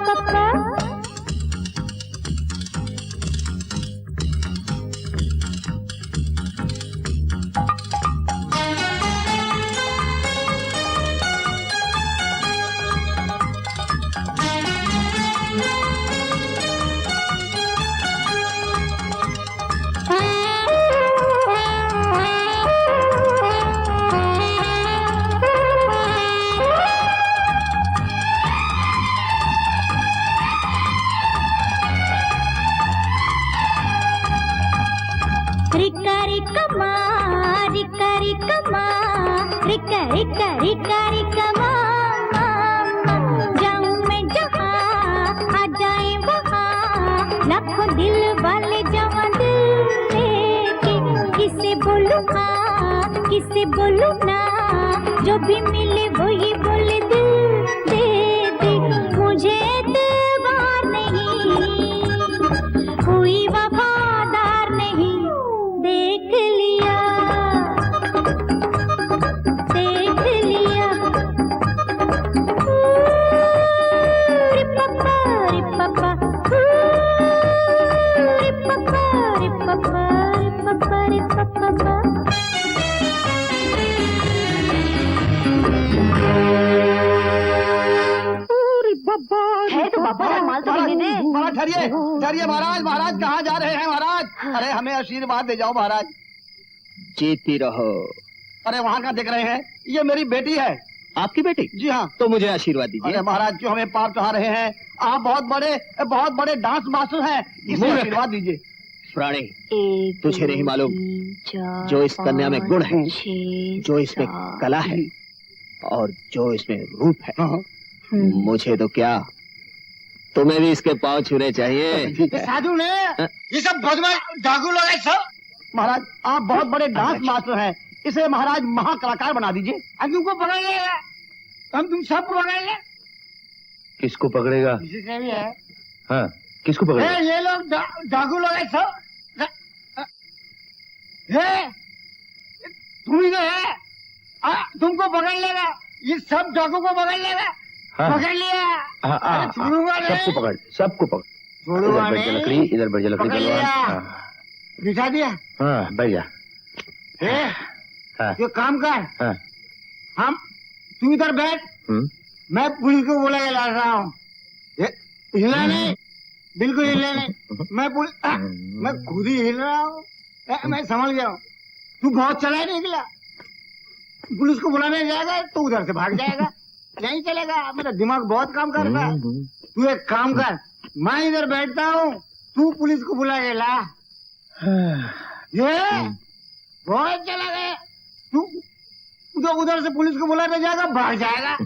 से बोलूं ना, जो भी मिले वही बोले, दिल दे दे मुझे एतबार नहीं, कोई वफादार नहीं, देख लिया देख लिया। रिपप्पा रिपप्पा रिपप्पा रिपप्पा रिपप्पा रिपप्पा। है तो बाबा माल तो देने दे। महाराज ठहरिए ठहरिए महाराज, महाराज कहाँ जा रहे हैं महाराज? अरे हमें आशीर्वाद दे जाओ महाराज। जीती रहो। अरे वहाँ का देख रहे हैं, ये मेरी बेटी है। आपकी बेटी? जी हाँ। तो मुझे आशीर्वाद दीजिए। अरे महाराज क्यों हमें पार चढ़ा रहे हैं? आप बहुत बड़े डांस मास्टर हैं, इसे मूर्ख। आशीर्वाद दीजिए। प्राणी, तुझे नहीं मालूम जो इस कन्या में गुण है, जो इसमें कला है और जो इसमें रूप है, मुझे तो क्या, तुम्हें भी इसके पांव छूने चाहिए। साधु ने ये सब बदमाश डाकू लोग हैं सब। महाराज आप बहुत बड़े डांस मास्टर हैं, इसे महाराज महाकलाकार बना दीजिए। हम तुमको पकड़ेंगे, हम तुम सब पकड़ेंगे। किसको पकड़ेगा? जिसने भी है। हाँ, किसको पकड़ेगा? ये लोग डाकू लोग हैं सब। तुम ही तो है, तुमको पकड़ लेगा, ये सब डाकू को पकड़ लेगा। हाँ। पकड़ लिया। हाँ, छोड़ूंगा नहीं। सबको पकड़, सबको पकड़। छोड़ूंगा इधर बैठ जा नहीं। लकड़ी, इधर बैठ जा लकड़ी पकड़ तलवार। लिया। हाँ, बिठा दिया। हाँ, बैठ जा। हाँ, ये काम कर, हाँ, हम तू इधर बैठ, मैं पुलिस को बोला ला रहा हूँ। हिला नहीं, बिल्कुल हिला नहीं। मैं खुद ही हिल रहा हूँ। मैं समझ गया हूँ, तू बहुत चला निकला। पुलिस को बुलाने जाएगा तो उधर से भाग जाएगा, नहीं चलेगा। मेरा दिमाग बहुत काम करता है। तू एक काम कर, मैं इधर बैठता हूँ, तू पुलिस को बुला के ला। ये बहुत चला गया। तू उधर से पुलिस को बुलाने जाएगा, भाग जाएगा।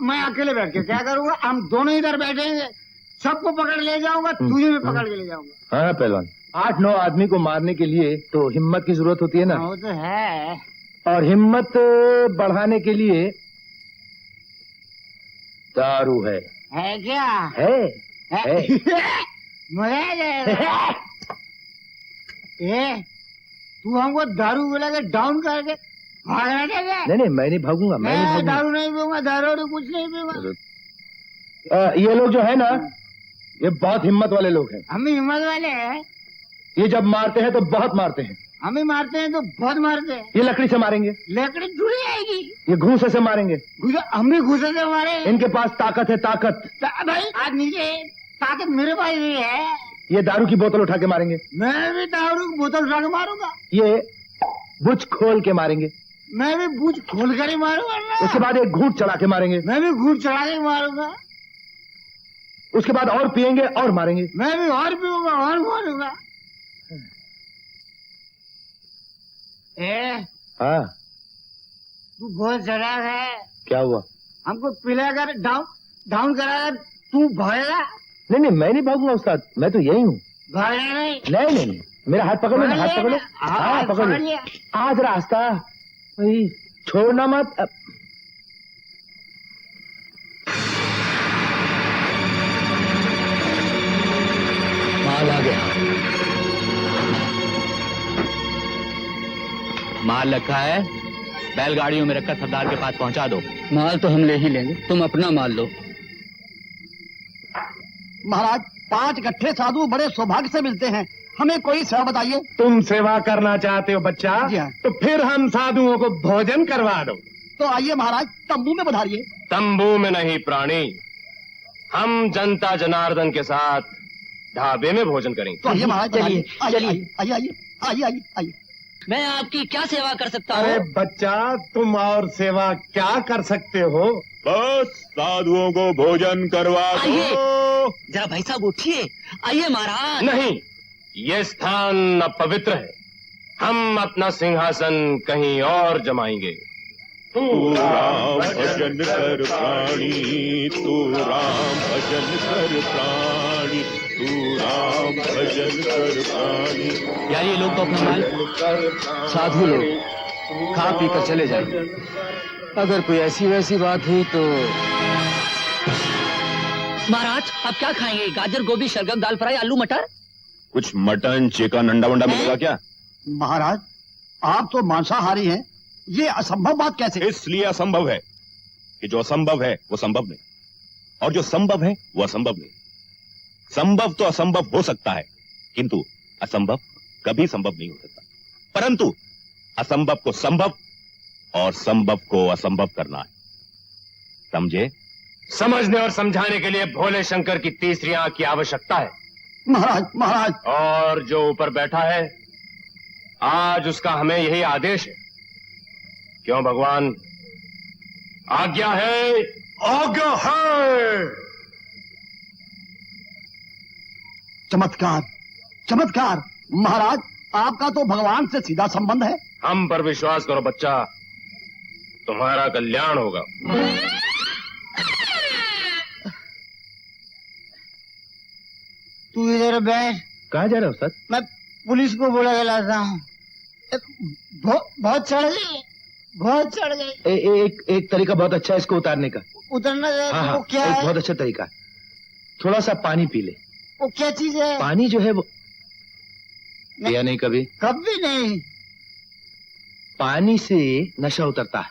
मैं अकेले बैठ के क्या करूँगा? हम दोनों इधर बैठेंगे, सबको पकड़ ले जाऊंगा, तुझे भी पकड़ के ले जाऊंगा। हाँ पहलवान, 8-9 आदमी को मारने के लिए तो हिम्मत की जरूरत होती है ना। वो तो है। और हिम्मत बढ़ाने के लिए दारू है क्या? है। मजा आ जाएगा। तू हमको दारू बोला के डाउन करके भागना चाहिए। नहीं, मैं नहीं भागूंगा, मैं नहीं भागूंगा। दारू नहीं पीऊंगा, दारू कुछ नहीं पीऊंगा। ये लोग जो है ना, ये बहुत हिम्मत वाले लोग हैं। हम भी हिम्मत वाले हैं। ये जब मारते हैं तो बहुत मारते हैं। हम भी मारते हैं तो बहुत मारते हैं। ये लकड़ी से मारेंगे, लकड़ी जुड़ जाएगी। ये घूसे से मारेंगे। हम भी घूसे से मारे। इनके पास ताकत है, ताकत। भाई आज नीचे ताकत मेरे पास नहीं है। ये दारू की बोतल उठा के मारेंगे। मैं भी दारू की बोतल उठा के मारूंगा। ये बुझ खोल के मारेंगे। मैं भी बुझ खोल कर ही मारूंगा ना। उसके बाद एक घूंट चढ़ा के मारेंगे। मैं भी घूंट चढ़ा के मारूंगा। उसके बाद और पिएंगे और मारेंगे। मैं भी और पीऊंगा और मारूंगा। हाँ, तू बहुत चढ़ा है। क्या हुआ? हमको पिलाकर डाउन कराकर तू भागेगा? नहीं, मैं नहीं भागूंगा उस्ताद, मैं तो यही हूँ। भागना नहीं। नहीं, मेरा हाथ पकड़ लो, हाथ पकड़ लो। हाँ, पकड़ लो। लिया। आज रास्ता भाई छोड़ना मत। माल आ गया। माल रखा है, बैलगाड़ियों में रखकर सरदार के पास पहुंचा दो। माल तो हम ले ही लेंगे, तुम अपना माल लो। महाराज 5 गट्ठे साधु बड़े सौभाग्य से मिलते हैं, हमें कोई सेवा बताइए। तुम सेवा करना चाहते हो बच्चा? जी हाँ। तो फिर हम साधुओं को भोजन करवा दो। तो आइए महाराज, तंबू में पधारिए। तंबू में नहीं प्राणी, हम जनता जनार्दन के साथ ढाबे में भोजन करेंगे। तो आइए महाराज, चलिए, आइए आइए आइए। मैं आपकी क्या सेवा कर सकता अरे हूँ? बच्चा, तुम और सेवा क्या कर सकते हो? बस साधुओं को भोजन करवा दो। जरा भाई साहब उठिए, आइए महाराज। नहीं, ये स्थान अपवित्र है, हम अपना सिंहासन कहीं और जमाएंगे। तू राम भजन कर प्राणी, तू राम भजन कर प्राणी, तू राम भजन कर प्राणी। यार ये लोग तो अपना माल साधु लोग खा पी कर चले जाएंगे। अगर कोई ऐसी वैसी बात हुई तो महाराज अब क्या खाएंगे? गाजर, गोभी, शलगम, दाल फ्राई, आलू मटर? कुछ मटन, चिकन, अंडा वंडा मिलेगा क्या? महाराज आप तो मांसाहारी हैं, ये असंभव बात कैसे? इसलिए असंभव है कि जो असंभव है वो संभव नहीं, और जो संभव है वो असंभव नहीं। संभव तो असंभव हो सकता है, किंतु असंभव कभी संभव नहीं हो सकता। परंतु असंभव को संभव और संभव को असंभव करना है, समझे? समझने और समझाने के लिए भोले शंकर की तीसरी आंख की आवश्यकता है। महाराज महाराज और जो ऊपर बैठा है आज उसका हमें यही आदेश है। क्यों भगवान? आज्ञा है, आज्ञा है। चमत्कार चमत्कार। महाराज आपका तो भगवान से सीधा संबंध है। हम पर विश्वास करो बच्चा, तुम्हारा कल्याण होगा। तू इधर बैठ। कहाँ जा रहे हो सर? मैं पुलिस को बुला के लाता हूँ। बहुत चढ़ गई, बहुत चढ़ गई। एक तरीका बहुत अच्छा है इसको उतारने का। उतरना हाँ, वो हाँ, क्या एक है? बहुत अच्छा तरीका है। थोड़ा सा पानी पी ले। वो क्या चीज है? पानी जो है वो पिया नहीं कभी? कभी नहीं। पानी से नशा उतरता है।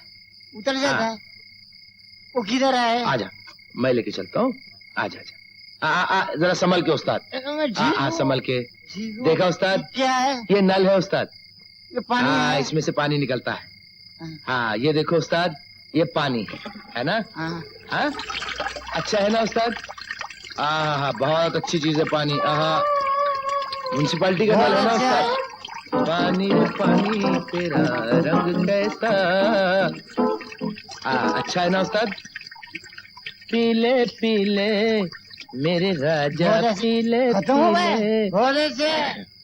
उतर जाता हाँ। है। वो किधर है? आजा, मैं लेके चलता हूँ। आजा आजा। जरा संभल के उस्ताद। मैं ठीक हूँ। संभल के। ठीक हूँ। देखा उस्ताद? क्या है? ये नल है उस्ताद। ये पानी हाँ, है? इसमें से पानी निकलता है। हाँ, ये देखो उस्ताद, ये पानी है ना? हाँ। हाँ, अच्छा है ना उस्ताद? हाँ, बहुत अच्छी चीज है पानी। म्युनिसिपालिटी का नल है ना उस्ताद? पानी पानी तेरा रंग कैसा। अच्छा है ना उस्ताद? पीले पीले मेरे राजा, पीले खत्म हो गए? पीले।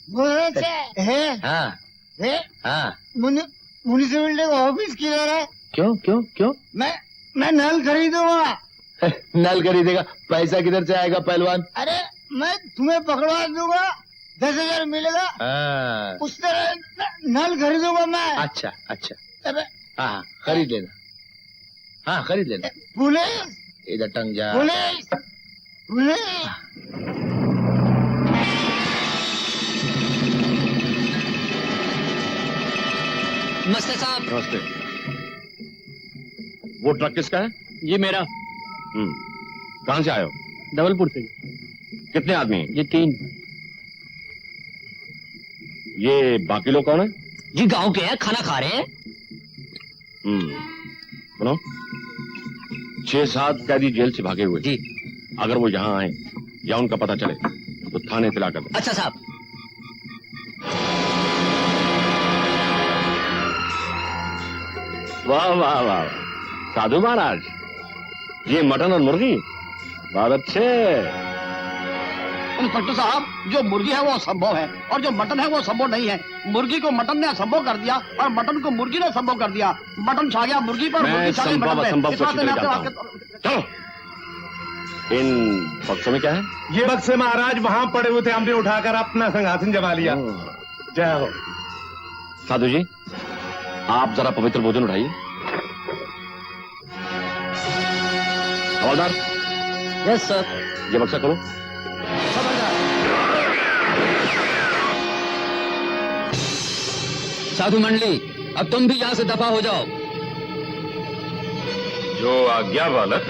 भोले से है? हाँ है? हाँ। म्युनिसिपलिटी का ऑफिस किधर है? क्यों क्यों क्यों? मैं नल खरीदूंगा। नल खरीदेगा? पैसा किधर से आएगा पहलवान? अरे मैं तुम्हें पकड़वा दूंगा, 10,000 मिलेगा। हाँ। उस तरह नल खरीदूंगा मैं। अच्छा अच्छा। अबे हाँ, खरीद लेना। हाँ, खरीद लेना। पुलिस इधर टंग जा। Police police. नमस्ते साहब। नमस्ते। वो ट्रक किसका है? ये मेरा। कहाँ से आए हो? डबलपुर से। कितने आदमी हैं? ये 3। ये बाकी लोग कौन है? ये गांव के हैं, खाना खा रहे हैं। सुनो, 6-7 कैदी जेल से भागे हुए। जी। अगर वो यहाँ आए या उनका पता चले तो थाने इत्तला कर दो। अच्छा साहब। वाह वाह वाह, साधु महाराज, ये मटन और मुर्गी बहुत अच्छे। इंस्पेक्टर साहब, जो मुर्गी है वो असंभव है और जो मटन है वो संभव नहीं है। मुर्गी को मटन ने असंभव कर दिया और मटन को मुर्गी ने संभव कर दिया। मटन छा गया मुर्गी पर, मैं मुर्गी छा गई संभव मटन पे। असंभव इस को बात में अच्छी मैं तरह आपके जानता हूँ। चलो, इन बक्सों में क्या है? ये बक्से महाराज वहां पड़े हुए थे, हमने उठाकर अपना सिंहासन जमा लिया। जय हो। साधु जी, आप जरा पवित्र भोजन उठाइए। हवलदार, यस सर। ये बक्सा खोलो। साधु मंडली, अब तुम भी यहाँ से दफा हो जाओ। जो आज्ञा बालक।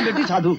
बेटी साधु।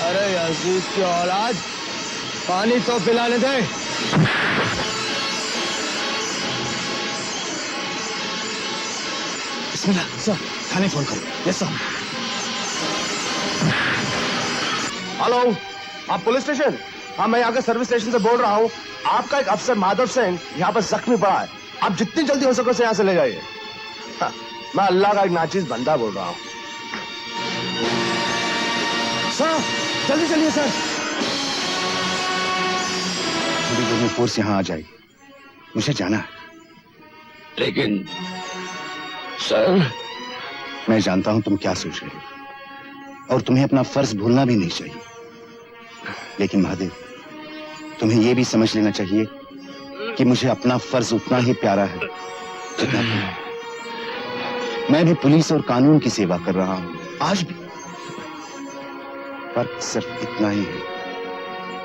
अरे यजीद की औलाद, पानी तो पिलाने दे। बिस्मिल्लाह सर, थाने फोन करो। Yes sir. हेलो, आप पुलिस स्टेशन? हाँ, मैं यहाँ के सर्विस स्टेशन से बोल रहा हूँ। आपका एक अफसर माधव सिंह यहाँ पर जख्मी पड़ा है। आप जितनी जल्दी हो सके उसे यहाँ से ले जाइए। हाँ, मैं अल्लाह का एक नाचीज बंदा बोल रहा हूँ। सर जल्दी चलिए सर। थोड़ी देर में फोर्स यहाँ आ जाएगी, मुझे जाना है। लेकिन सर, मैं जानता हूं तुम क्या सोच रहे हो और तुम्हें अपना फर्ज भूलना भी नहीं चाहिए, लेकिन महादेव तुम्हें यह भी समझ लेना चाहिए कि मुझे अपना फर्ज उतना ही प्यारा है जितना तुम। मैं भी पुलिस और कानून की सेवा कर रहा हूं आज भी। फर्क सिर्फ इतना ही है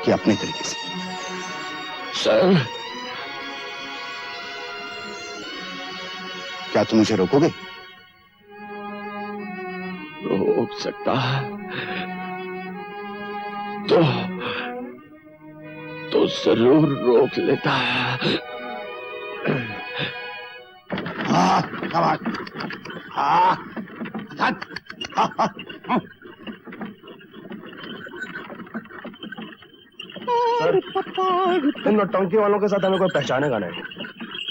कि अपने तरीके से। सर, क्या तुम मुझे रोकोगे? रोक सकता है तो जरूर रोक लेता है। हाँ, हाँ, सर, इन नौटंकी वालों के साथ हमें कोई पहचानेगा नहीं।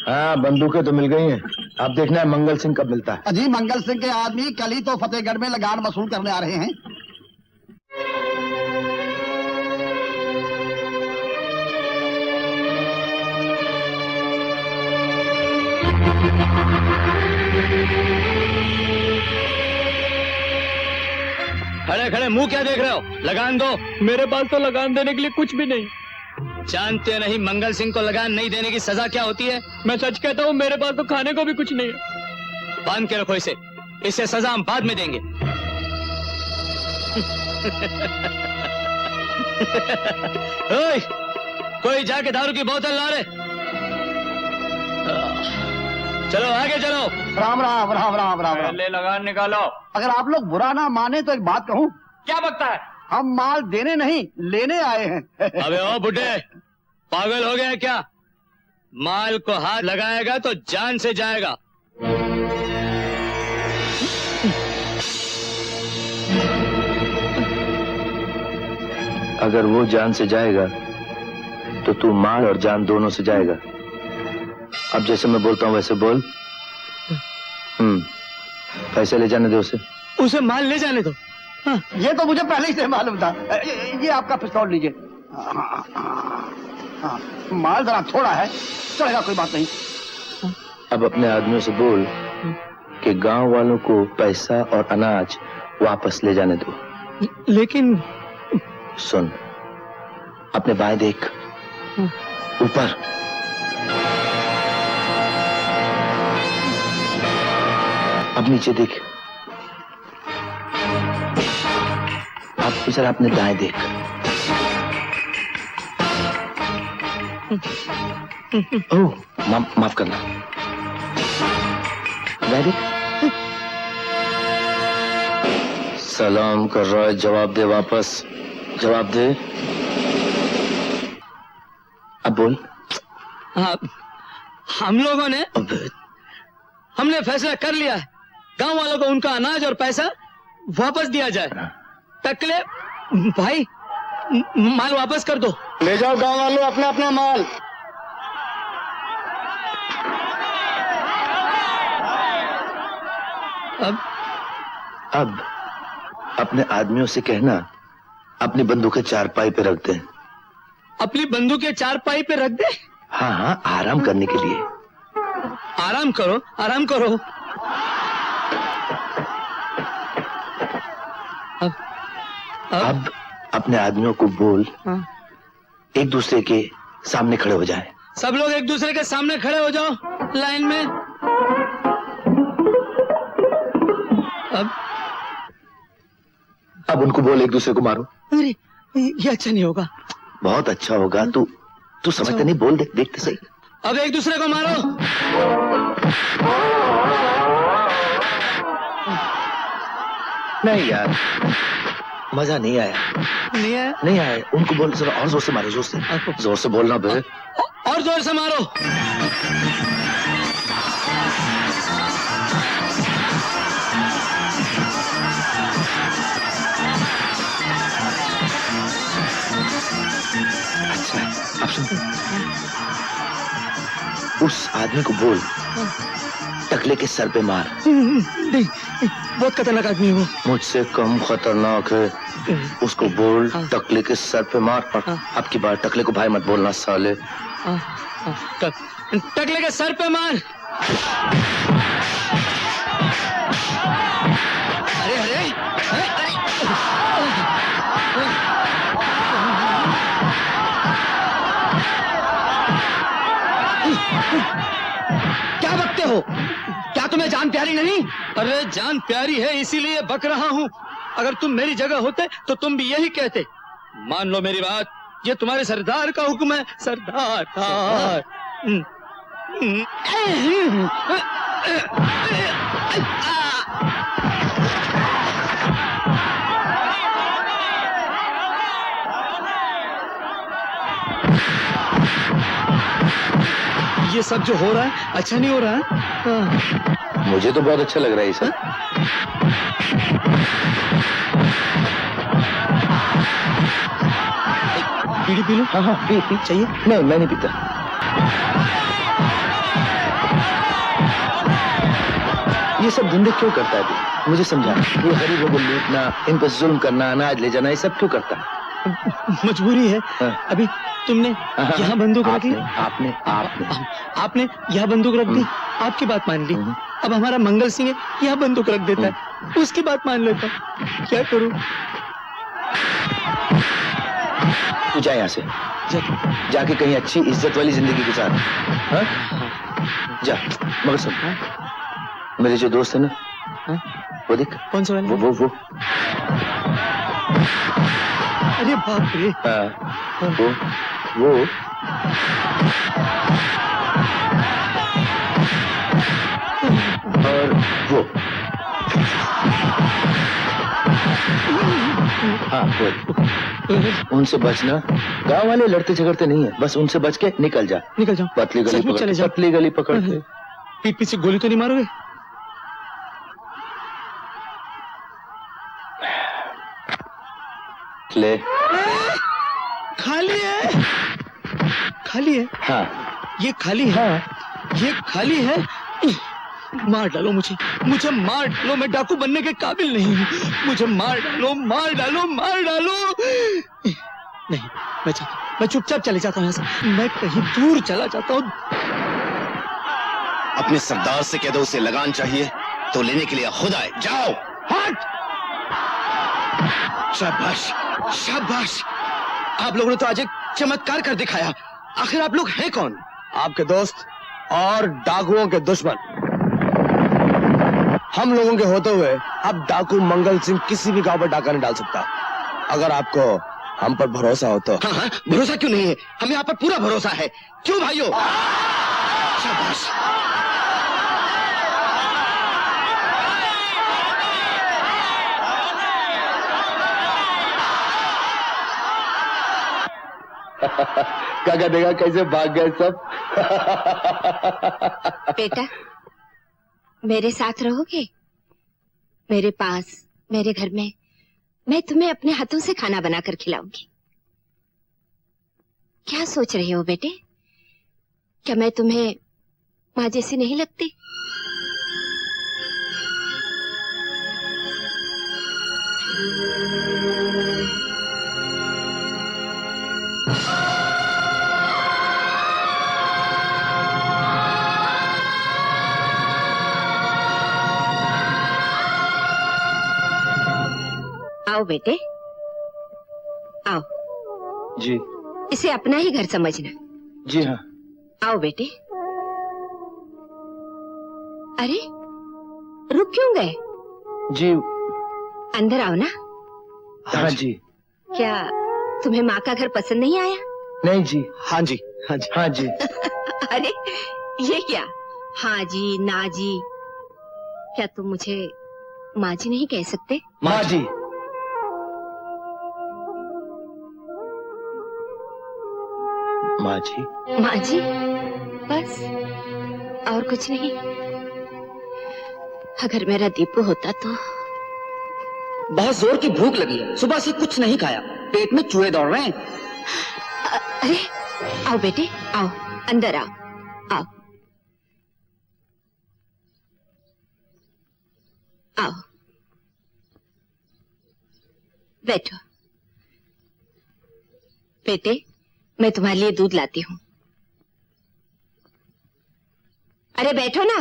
हाँ, बंदूकें तो मिल गई हैं। अब देखना है मंगल सिंह कब मिलता है। अजी मंगल सिंह के आदमी कल ही तो फतेहगढ़ में लगान वसूल करने आ रहे हैं। खड़े खड़े मुंह क्या देख रहे हो? लगान दो। मेरे पास तो लगान देने के लिए कुछ भी नहीं। जानते नहीं मंगल सिंह को लगान नहीं देने की सजा क्या होती है? मैं सच कहता हूँ, मेरे पास तो खाने को भी कुछ नहीं है। बांध के रखो इसे, इससे सजा हम बाद में देंगे। ओए, कोई जाके दारू की बोतल ला रे। चलो आगे चलो। राम राम राम राम राम राम। ले लगान निकालो। अगर आप लोग बुरा ना माने तो एक बात कहूँ। क्या बकता है? हम माल देने नहीं लेने आए हैं। अबे ओ बुड्ढे, पागल हो गया क्या? माल को हाथ लगाएगा तो जान से जाएगा। अगर वो जान से जाएगा तो तू माल और जान दोनों से जाएगा। अब जैसे मैं बोलता हूँ वैसे बोल। पैसे ले जाने दो उसे। उसे माल ले जाने दो। हाँ, ये तो मुझे पहले ही से मालूम था। ये आपका पिस्तौल लीजिए। हाँ, माल जरा थोड़ा है, चलेगा, कोई बात नहीं। अब अपने आदमियों से बोल कि गांव वालों को पैसा और अनाज वापस ले जाने दो। लेकिन सुन, अपने बाएं देख, ऊपर। अब नीचे देख। अब जरा अपने दाएं देख। ओह, माफ करना। दाएं देख। सलाम कर रहा है, जवाब दे वापस। जवाब दे। अब बोल। हम लोगों ने हमने फैसला कर लिया है, गांव वालों को उनका अनाज और पैसा वापस दिया जाए। टकले भाई, माल वापस कर दो। ले जाओ गांव वालों अपना अपना माल। अब अपने आदमियों से कहना अपनी बंदूकें चारपाई पे रख दें। अपनी बंदूकें चारपाई पे रख दे। हाँ हाँ, आराम करने के लिए। आराम करो, आराम करो। अब अपने आदमियों को बोल एक दूसरे के सामने खड़े हो जाएं। सब लोग एक दूसरे के सामने खड़े हो जाओ लाइन में। अब उनको बोल एक दूसरे को मारो। अरे ये अच्छा नहीं होगा। बहुत अच्छा होगा। तू समझते नहीं, बोल देखते सही। अब एक दूसरे को मारो। नहीं यार, मजा नहीं आया। नहीं आया। उनको बोल जरा और जोर से मारो, जोर से बोलना बे। और जोर से मारो। अच्छा, अब सुन। उस आदमी को बोल टकले के सर पे मार। नहीं, बहुत खतरनाक आदमी है वो। मुझसे कम खतरनाक है। उसको बोल टकले के सर पे मार। अब की बार टकले को भाई मत बोलना साले। टकले के सर पे मार। अरे अरे, क्या बकते हो? क्या तुम्हें जान प्यारी नहीं? अरे जान प्यारी है इसीलिए बक रहा हूँ। अगर तुम मेरी जगह होते तो तुम भी यही कहते। मान लो मेरी बात, ये तुम्हारे सरदार का हुक्म है। सरदार। ये सब जो हो रहा है अच्छा नहीं हो रहा है। मुझे तो बहुत अच्छा लग रहा है सर। बीड़ी पी लो। हाँ हाँ, पी चाहिए। नहीं, मैं नहीं पीता। ये सब धंधे क्यों करता है तू? मुझे समझा। ये गरीबों को लूटना, इन पर जुल्म करना, अनाज ले जाना, ये सब क्यों करता है? मजबूरी है। अभी तुमने यहाँ बंदूक रख ली। आपने यहाँ बंदूक रख दी, आपकी बात मान ली। अब हमारा मंगल सिंह यहाँ बंदूक रख देता है, उसकी बात मान लेता। क्या करूं? तू जा यहाँ से। जाके कहीं अच्छी इज्जत वाली जिंदगी गुजार। हाँ? जा। मगर सुन, मेरे जो दोस्त है ना, वो देख। कौन सा वाला? वो अरे बाप रे। वो और वो। हाँ, वो। उनसे बचना। गांव वाले लड़ते झगड़ते नहीं है, बस उनसे बच के निकल जा। निकल जाओ। पतली गली पकड़ के। पीठ पीछे गोली तो नहीं मारोगे? ले। खाली है। खाली है। हाँ, ये खाली है। ये खाली है। मार डालो मुझे मार डालो। मैं डाकू बनने के काबिल नहीं हूँ। मुझे मार डालो। नहीं, मैं चुपचाप चले जाता हूँ यहाँ से। मैं कहीं दूर चला जाता हूँ। अपने सरदार से कह दो उसे लगान चाहिए तो लेने के लिए खुद आए। जाओ। हट। शाबाश। आप लोगों ने तो आज एक चमत्कार कर दिखाया। आखिर आप लोग हैं कौन? आपके दोस्त और डाकुओं के दुश्मन। हम लोगों के होते हुए अब डाकू मंगल सिंह किसी भी गांव पर डाका नहीं डाल सकता। अगर आपको हम पर भरोसा हो तो। हाँ, भरोसा क्यों नहीं है? हमें यहाँ पर पूरा भरोसा है। क्यों भाइयों? शाबाश। काका देखा कैसे भाग गए सब। बेटा, मेरे साथ रहोगे? मेरे पास, मेरे घर में मैं तुम्हें अपने हाथों से खाना बनाकर खिलाऊंगी। क्या सोच रहे हो बेटे? क्या मैं तुम्हें माँ जैसी नहीं लगती? आओ बेटे, आओ। जी। इसे अपना ही घर समझना। जी हाँ। आओ बेटे। अरे रुक क्यों गए? जी। अंदर आओ ना। हाँ जी। क्या तुम्हें माँ का घर पसंद नहीं आया? नहीं जी। हाँ जी, हाँ जी, हाँ जी। अरे ये क्या हाँ जी ना जी? क्या तुम मुझे माँ जी नहीं कह सकते? माँ जी। माँ जी। माँ जी, बस और कुछ नहीं। अगर मेरा दीपू होता तो। बहुत जोर की भूख लगी है, सुबह से कुछ नहीं खाया, पेट में चूहे दौड़ रहे हैं। अरे आओ बेटे, आओ अंदर आओ, आओ आओ, बैठो। बेटे, मैं तुम्हारे लिए दूध लाती हूँ। अरे बैठो ना।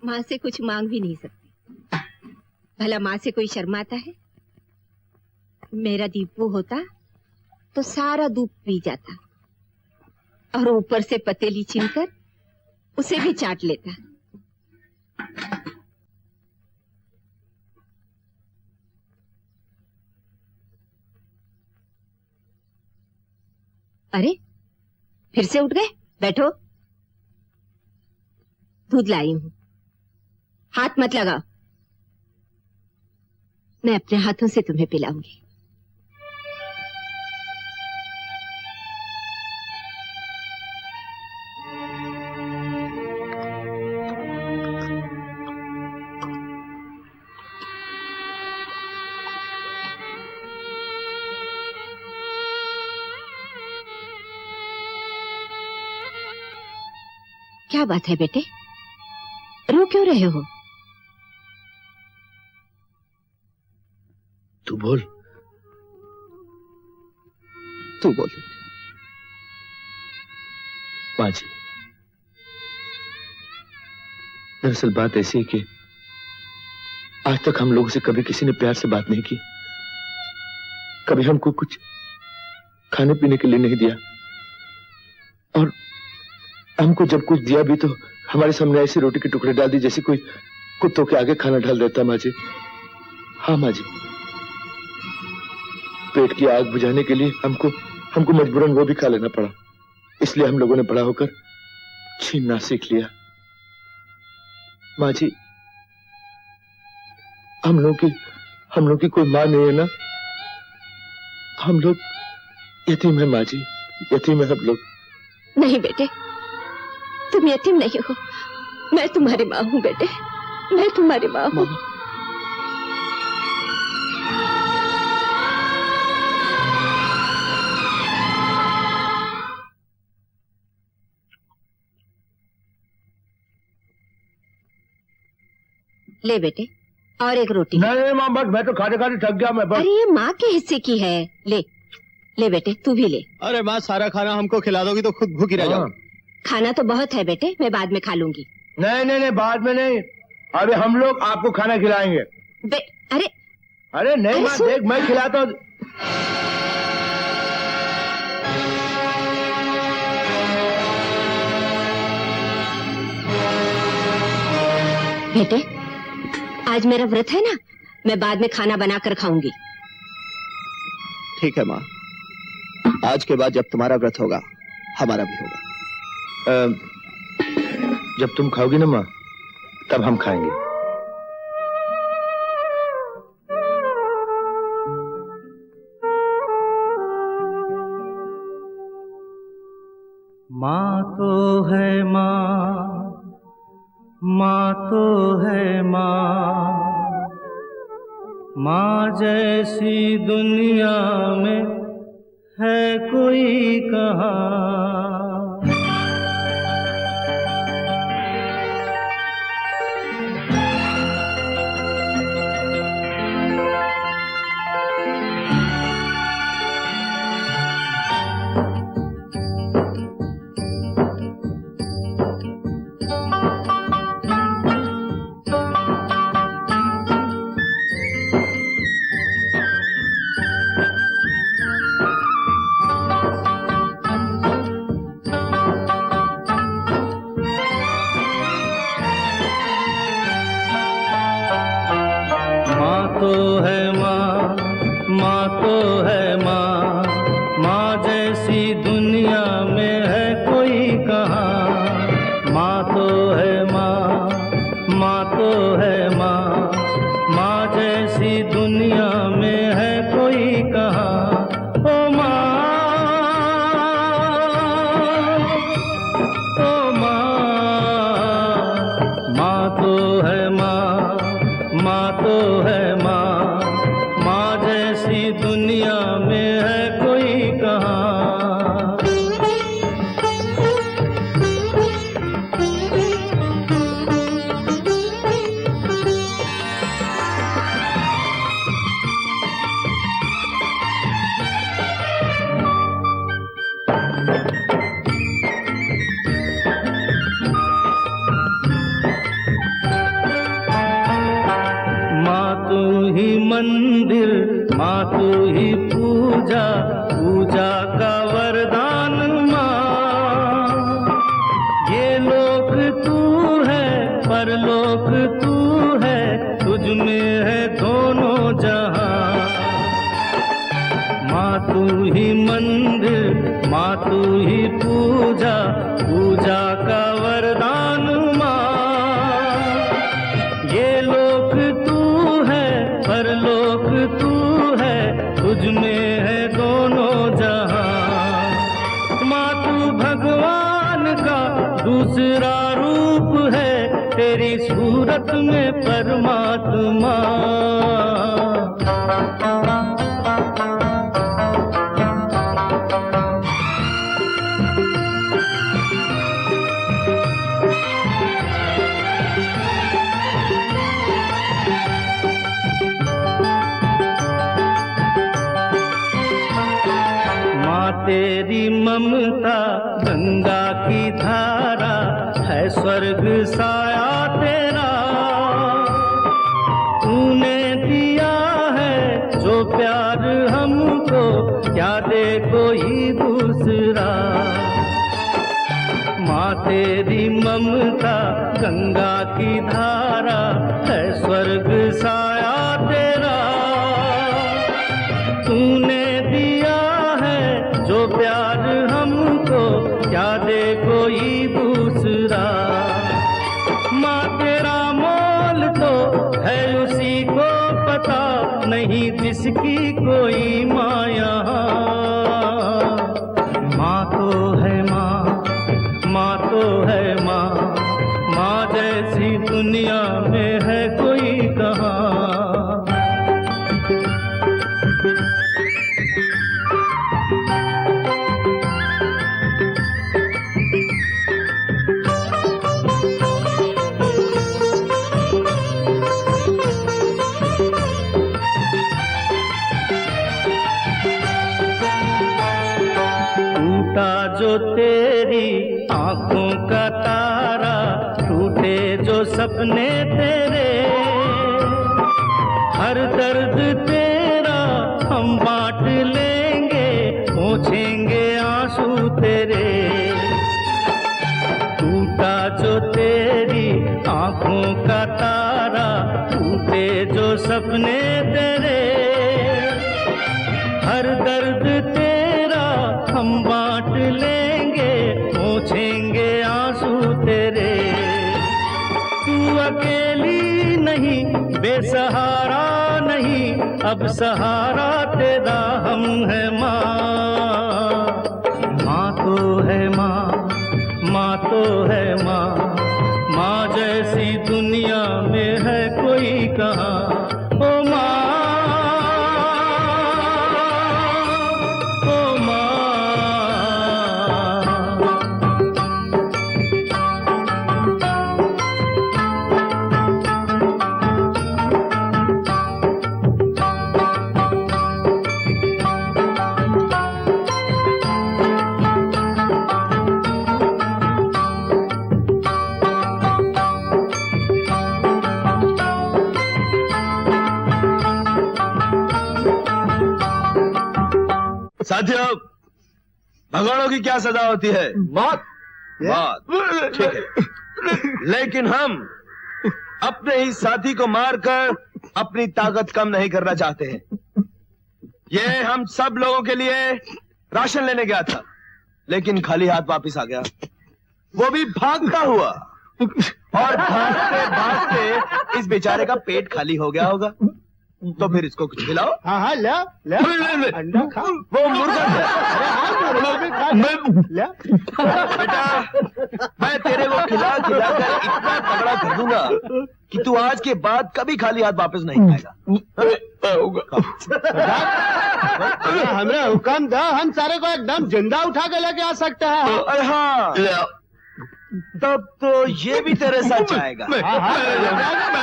माँ से कुछ मांग भी नहीं सकती। भला माँ से कोई शर्माता है? मेरा दीपू होता तो सारा दूध पी जाता और ऊपर से पतेली छीनकर उसे भी चाट लेता। अरे फिर से उठ गए? बैठो, दूध लाई हूं, हाथ मत लगाओ। मैं अपने हाथों से तुम्हें पिलाऊंगी। क्या बात है बेटे, रो क्यों रहे हो? तू बोल, तू बोल। माँ जी, दरअसल बात ऐसी है कि आज तक हम लोगों से कभी किसी ने प्यार से बात नहीं की, कभी हमको कुछ खाने पीने के लिए नहीं दिया, और हमको जब कुछ दिया भी तो हमारे सामने ऐसी रोटी के टुकड़े डाल दी जैसे कोई कुत्तों के आगे खाना ढाल देता। माँ जी, हाँ माँ जी, पेट की आग बुझाने के लिए हमको मजबूरन वो भी खा लेना पड़ा। इसलिए हम लोगों ने बड़ा होकर छीनना सीख लिया। माँ जी, हम लोग की कोई माँ नहीं है ना, हम लोग यतीम है। माँ जी, यतीम है हम लोग। नहीं बेटे, तुम यतीम नहीं हो, मैं तुम्हारी माँ हूँ बेटे, मैं तुम्हारी माँ हूँ। ले बेटे, और एक रोटी। नहीं माँ, बस मैं तो खाते खाते थक गया मैं बस। अरे ये माँ के हिस्से की है, ले ले बेटे, तू भी ले। अरे माँ, सारा खाना हमको खिला दोगी तो खुद भूखी रह जाओ। खाना तो बहुत है बेटे, मैं बाद में खा लूंगी। नहीं, बाद में नहीं, अभी हम लोग आपको खाना खिलाएंगे। अरे अरे नहीं माँ, देख मैं खिलाता हूँ। बेटे, आज मेरा व्रत है ना, मैं बाद में खाना बनाकर खाऊंगी। ठीक है माँ, आज के बाद जब तुम्हारा व्रत होगा हमारा भी होगा। जब तुम खाओगी ना माँ, तब हम खाएंगे। माँ तो है माँ, माँ तो है माँ, माँ जैसी दुनिया में है कोई कहाँ। मंदिर, माँ तू ही पूजा, पूजा का वरदान माँ। ये लोक तू है, परलोक तू है, तुझ में है दोनों जहां। माँ तू ही मंदिर, माँ तू ही पूजा, पूजा का वरदान माँ। ये लोक तू है, परलोक तू है, तुझ में है दोनों जहां। माँ तू भगवान का दूसरा रूप है, तेरी सूरत में परमात्मा। तेरी ममता गंगा की धारा है, स्वर्ग साया तेरा। तूने दिया है जो प्यार हमको, क्या दे कोई दूसरा। माँ तेरी ममता गंगा की धारा है, स्वर्ग साया तेरा। तूने दिया जो प्यार हमको, क्या दे कोई दूसरा। माँ तेरा मोल तो है उसी को पता, नहीं जिसकी कोई माया। माँ तो है माँ, माँ तो है माँ, माँ जैसी दुनिया में है कोई कहाँ। जो तेरी आंखों का तारा, टूटे जो सपने तेरे। हर दर्द तेरा हम बांट लेंगे, पोंछेंगे आंसू तेरे। टूटा जो तेरी आंखों का तारा, टूटे जो सपने तेरे। हर दर्द तेरा हम बांट लेंगे, पोंछेंगे आंसू तेरे। तू अकेली नहीं, बेसहारा नहीं, अब सहारा तेरा हम है माँ। माँ तो है माँ, साथियों, भगोड़ों की क्या सजा होती है? मौत। मौत, ठीक है। लेकिन हम अपने ही साथी को मारकर अपनी ताकत कम नहीं करना चाहते हैं। ये हम सब लोगों के लिए राशन लेने गया था, लेकिन खाली हाथ वापस आ गया, वो भी भागता हुआ। और भागते भागते इस बेचारे का पेट खाली हो गया होगा, तो फिर इसको कुछ खिलाओ। हाँ हाँ, ले ले अंडा खा। वो मुर्गा बेटा, मैं तेरे को खिला खिला कर इतना तगड़ा कर दूंगा कि तू आज के बाद कभी खाली हाथ वापस नहीं आएगा। हमें हुक्म दो, हम सारे को एकदम जिंदा उठा के लेके आ सकते हैं। अरे हाँ, तब तो ये भी तेरे साथ जाएगा। मैं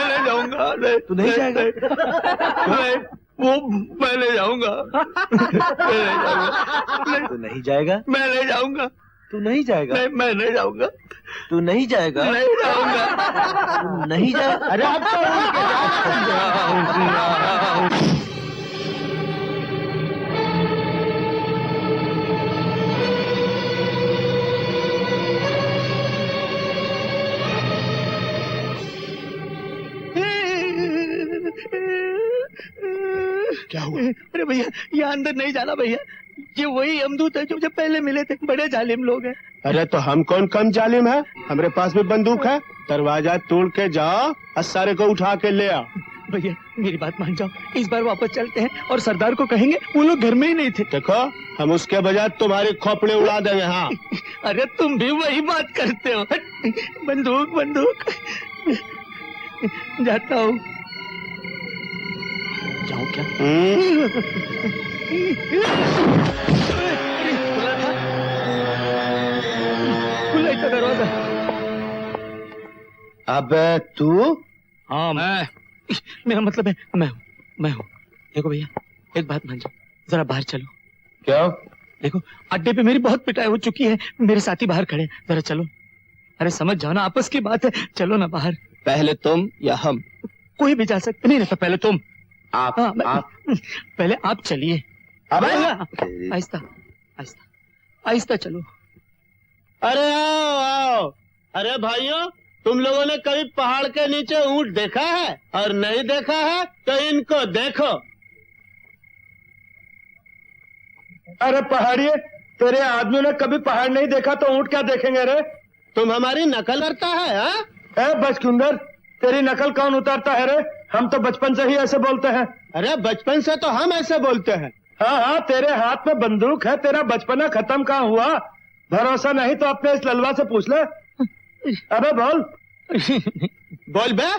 ले जाऊंगा। तू नहीं जाएगा? वो मैं ले जाऊंगा। तू नहीं जाएगा? मैं ले जाऊंगा। तू नहीं जाएगा? मैं नहीं जाऊंगा। तू नहीं जाएगा? नहीं जाऊंगा। नहीं जाएगा? अरे अब तो क्या हुआ? अरे भैया, यहाँ अंदर नहीं जाना भैया, ये वही यमदूत है जो मुझे पहले मिले थे। बड़े जालिम लोग हैं। अरे तो हम कौन कम जालिम है? हमारे पास भी बंदूक है। दरवाजा तोड़ के जाओ और सारे को उठा के ले आओ। भैया मेरी बात मान जाओ, इस बार वापस चलते हैं और सरदार को कहेंगे वो लोग घर में ही नहीं थे। देखो, हम उसके बजाय तुम्हारे खोपड़े उड़ा देंगे। हाँ। अरे तुम भी वही बात करते हो। बंदूक बंदूक। जाता हूँ। जाऊँ क्या? खुला था दरवाजा। अब तू? हाँ मैं, मेरा मतलब है मैं हूँ। देखो भैया, एक बात मान जाओ, जरा बाहर चलो। क्या? देखो, अड्डे पे मेरी बहुत पिटाई हो चुकी है, मेरे साथी बाहर खड़े हैं, जरा चलो। अरे समझ जाओ ना, आपस की बात है, चलो ना बाहर। पहले तुम या हम? कोई भी जा सकते। नहीं तो पहले तुम। आप? हाँ, आप? पहले आप चलिए। आहिस्ता आहिस्ता आहिस्ता चलो। अरे आओ आओ। अरे भाइयों, तुम लोगों ने कभी पहाड़ के नीचे ऊंट देखा है? और नहीं देखा है तो इनको देखो। अरे पहाड़िए, तेरे आदमियों ने कभी पहाड़ नहीं देखा तो ऊंट क्या देखेंगे रे? तुम हमारी नकल करता है? हाँ? ए बचकुंदर, तेरी नकल कौन उतारता है रे? हम तो बचपन से ही ऐसे बोलते हैं। अरे बचपन से तो हम ऐसे बोलते हैं। हाँ हाँ, तेरे हाथ में बंदूक है, तेरा बचपना खत्म कहाँ हुआ? भरोसा नहीं तो अपने इस ललवा से पूछ ले। अबे बोल। बोल बे।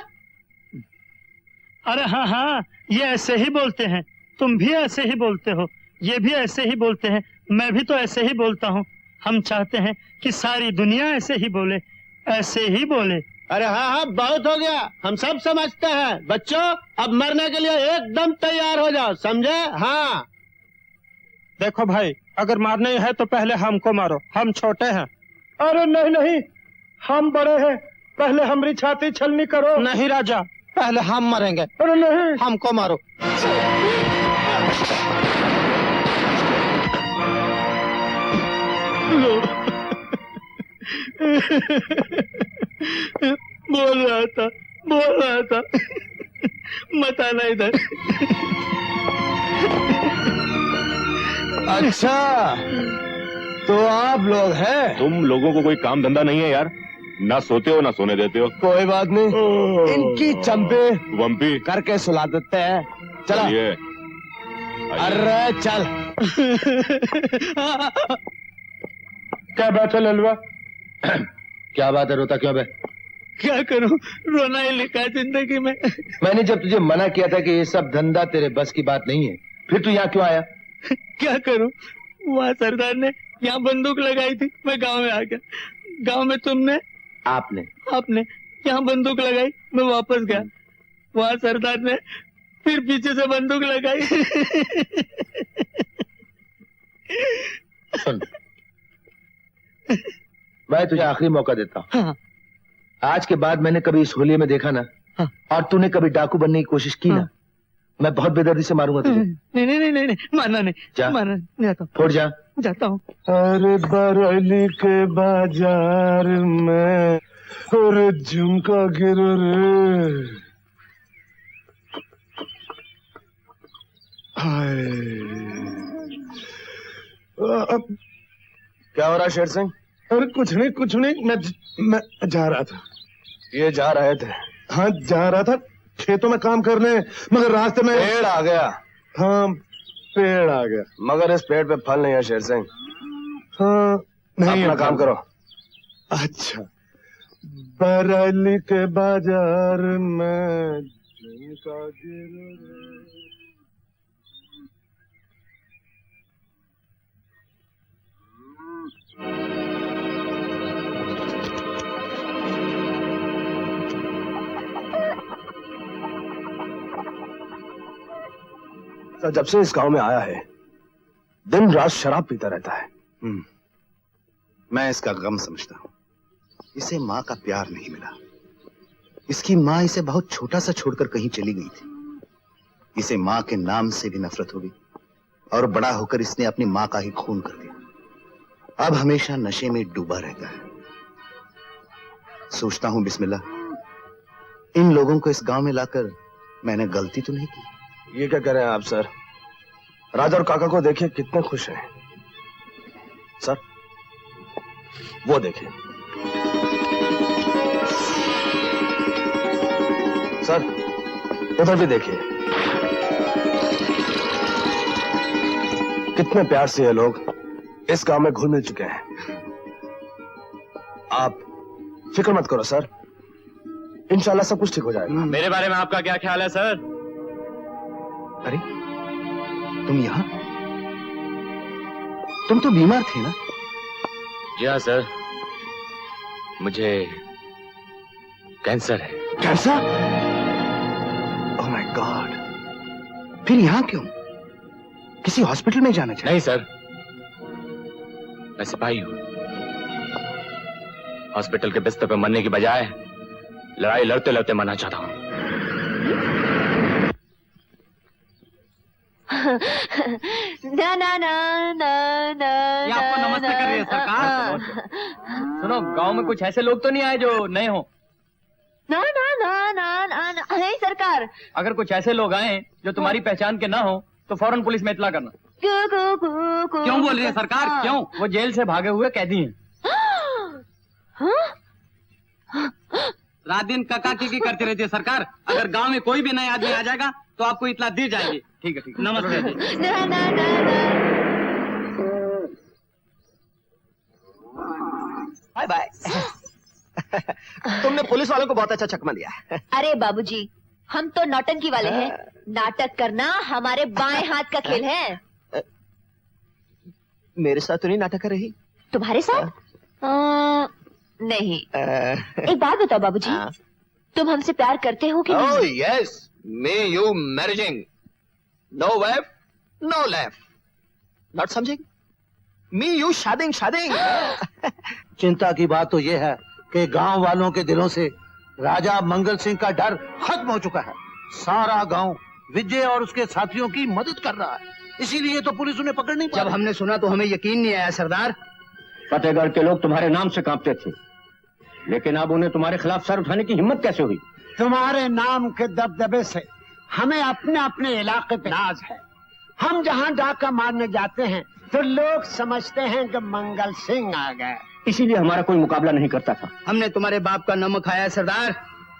अरे हाँ हाँ, ये ऐसे ही बोलते हैं। तुम भी ऐसे ही बोलते हो, ये भी ऐसे ही बोलते हैं, मैं भी तो ऐसे ही बोलता हूँ। हम चाहते हैं कि सारी दुनिया ऐसे ही बोले, ऐसे ही बोले। अरे हाँ हाँ, बहुत हो गया, हम सब समझते हैं। बच्चों, अब मरने के लिए एकदम तैयार हो जाओ, समझे? हाँ। देखो भाई, अगर मारना ही है तो पहले हमको मारो, हम छोटे हैं। अरे नहीं नहीं, हम बड़े हैं, पहले हमारी छाती छलनी करो। नहीं राजा, पहले हम मरेंगे। अरे नहीं, हमको मारो। बोल रहा था मत आना इधर। अच्छा तो आप लोग हैं? तुम लोगों को कोई काम धंधा नहीं है यार? ना सोते हो ना सोने देते हो। कोई बात नहीं, इनकी चंपे वम्पी करके सुला देते हैं। चलो। चलिए। अरे चल। क्या बात है ललवा? क्या बात है, रोता क्यों बे? क्या करूं, रोना ही लिखा है जिंदगी में। मैंने जब तुझे मना किया था कि ये सब धंधा तेरे बस की बात नहीं है, फिर तू यहाँ क्यों आया? क्या करूं, वहाँ सरदार ने यहाँ बंदूक लगाई थी, मैं गांव में आ गया। गांव में तुमने आपने यहाँ बंदूक लगाई, मैं वापस गया। वहाँ सरदार ने फिर पीछे से बंदूक लगाई। सुन, मैं तुझे आखिरी मौका देता हूँ। हाँ। आज के बाद मैंने कभी इस होलिये में देखा ना, हाँ। और तूने कभी डाकू बनने की कोशिश की ना, मैं बहुत बेदर्दी से मारूंगा तुझे। नहीं नहीं नहीं नहीं नहीं, मारना नहीं, जा। मारना नहीं, जाता हूँ, फोड़ जा। जाता हूँ। अरे बरौली के बाजार में और झुमका गिरो रे। हाय। क्या हो रहा है शेर सिंह? अरे कुछ नहीं, मैं जा रहा था। ये जा रहे थे? हाँ जा रहा था खेतों में काम करने, मगर रास्ते में पेड़ आ गया। हाँ पेड़ आ गया। मगर इस पेड़ पे फल नहीं है शेर सिंह। हाँ नहीं अपना है काम करो। अच्छा, बरौली के बाजार में झुमका गिरो रे। तो जब से इस गांव में आया है दिन रात शराब पीता रहता है। मैं इसका गम समझता हूं। इसे माँ का प्यार नहीं मिला। इसकी माँ इसे बहुत छोटा सा छोड़कर कहीं चली गई थी। इसे माँ के नाम से भी नफरत हो गई और बड़ा होकर इसने अपनी माँ का ही खून कर दिया। अब हमेशा नशे में डूबा रहता है। सोचता हूं बिस्मिल्लाह, इन लोगों को इस गांव में लाकर मैंने गलती तो नहीं की। ये क्या कर रहे हैं आप सर? राजा और काका को देखिए कितने खुश हैं। सर वो देखिए। सर उधर भी देखिए, कितने प्यार से ये लोग इस गांव में घुल मिल चुके हैं। आप फिक्र मत करो सर, इंशाल्लाह सब कुछ ठीक हो जाएगा। मेरे बारे में आपका क्या ख्याल है सर? अरे तुम यहाँ? तुम तो बीमार थे ना? जी हाँ सर, मुझे कैंसर है। कैंसर? Oh my God! फिर यहाँ क्यों? किसी हॉस्पिटल में जाना चाहिए। नहीं सर, मैं सिपाही हूं। हॉस्पिटल के बिस्तर पर मरने की बजाय लड़ाई लड़ते लड़ते मरना चाहता हूं। ना ना ना ना ना। ये आपको नमस्ते कर रही है सरकार। सुनो, गांव में कुछ ऐसे लोग तो नहीं आए जो नए हो? ना ना ना ना ना ना। नहीं सरकार। अगर कुछ ऐसे लोग आए जो तुम्हारी पहचान के ना हो तो फौरन पुलिस में इतला करना। क्यों बोल रही है सरकार? क्यों? वो जेल से भागे हुए कैदी हैं। रात दिन काका की करती रहती है सरकार। अगर गांव में कोई भी नया आदमी आ जाएगा तो आपको इतला दी जाएगी। ठीक है ठीक है, नमस्ते जी। ना ना ना ना। Bye bye. तुमने पुलिस वालों को बहुत अच्छा चकमा दिया। अरे बाबूजी, हम तो नौटंकी वाले हैं। नाटक करना हमारे बाएं हाथ का खेल है। मेरे साथ तो नहीं नाटक कर रही? तुम्हारे साथ? नहीं। एक बात बताओ बाबूजी, तुम हमसे प्यार करते हो कि नहीं? Yes, me you marrying, no wife, no life. Not समझेंगे? me you शादिंग। चिंता की बात तो ये है कि गांव वालों के दिलों से राजा मंगल सिंह का डर खत्म हो चुका है। सारा गांव विजय और उसके साथियों की मदद कर रहा है, इसीलिए तो पुलिस उन्हें पकड़ नहीं पा जब रही। हमने सुना तो हमें यकीन नहीं आया सरदार। फतेहगढ़ के लोग तुम्हारे नाम से कांपते थे, लेकिन अब उन्हें तुम्हारे खिलाफ सर उठाने की हिम्मत कैसे हुई? तुम्हारे नाम के दबदबे से हमें अपने अपने इलाके पे नाज है। हम जहाँ डाका मारने जाते हैं तो लोग समझते हैं कि मंगल सिंह आ गए। इसीलिए हमारा कोई मुकाबला नहीं करता था। हमने तुम्हारे बाप का नमक खाया सरदार।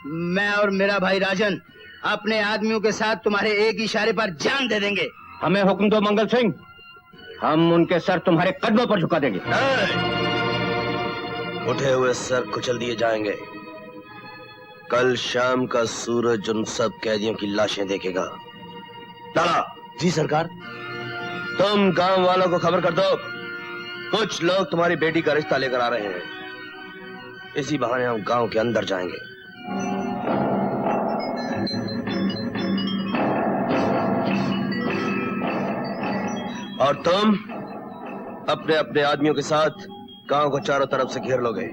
मैं और मेरा भाई राजन अपने आदमियों के साथ तुम्हारे एक इशारे पर जान दे देंगे। हमें हुक्म दो मंगल सिंह, हम उनके सर तुम्हारे कदमों पर झुका देंगे। उठे हुए सर कुचल दिए जाएंगे। कल शाम का सूरज उन सब कैदियों की लाशें देखेगा। लाला। जी सरकार। तुम गांव वालों को खबर कर दो, कुछ लोग तुम्हारी बेटी का रिश्ता लेकर आ रहे हैं। इसी बहाने हम गांव के अंदर जाएंगे। और तुम अपने अपने आदमियों के साथ गांव को चारों तरफ से घेर लोगे।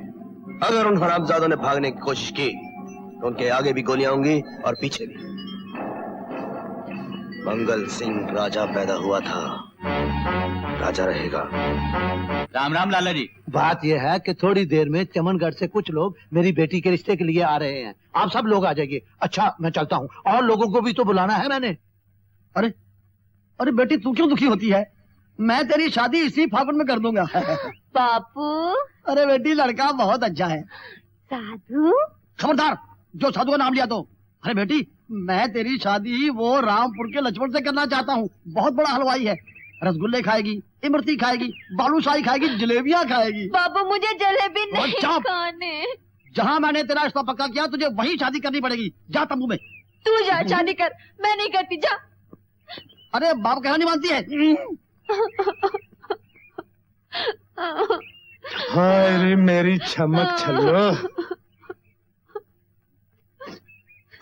अगर उन हरामजादों ने भागने की कोशिश की तो उनके आगे भी गोलियां होंगी और पीछे भी। मंगल सिंह राजा पैदा हुआ था, राजा रहेगा। राम राम लाला जी। बात यह है कि थोड़ी देर में चमनगढ़ से कुछ लोग मेरी बेटी के रिश्ते के लिए आ रहे हैं। आप सब लोग आ जाइए। अच्छा मैं चलता हूँ, और लोगों को भी तो बुलाना है मैंने। अरे अरे बेटी, तू क्यों दुखी होती है? मैं तेरी शादी इसी फागुन में कर दूंगा। बापू। अरे बेटी, लड़का बहुत अच्छा है। साधु। खबरदार, जो साधु का नाम लिया तो। अरे बेटी, मैं तेरी शादी वो रामपुर के लक्ष्मण से करना चाहता हूँ। बहुत बड़ा हलवाई है, रसगुल्ले खाएगी, इमरती खाएगी, बालूशाही खाएगी, जलेबियाँ खाएगी। बाबू मुझे जलेबी नहीं चुप। खाने। जहाँ मैंने तेरा रिश्ता पक्का किया, तुझे वहीं शादी करनी पड़ेगी। जा तंबू में। तू जा शादी कर, मैं नहीं करती, जा। अरे बाप कहना नहीं मानती है। हाय रे मेरी चमक छल्लो,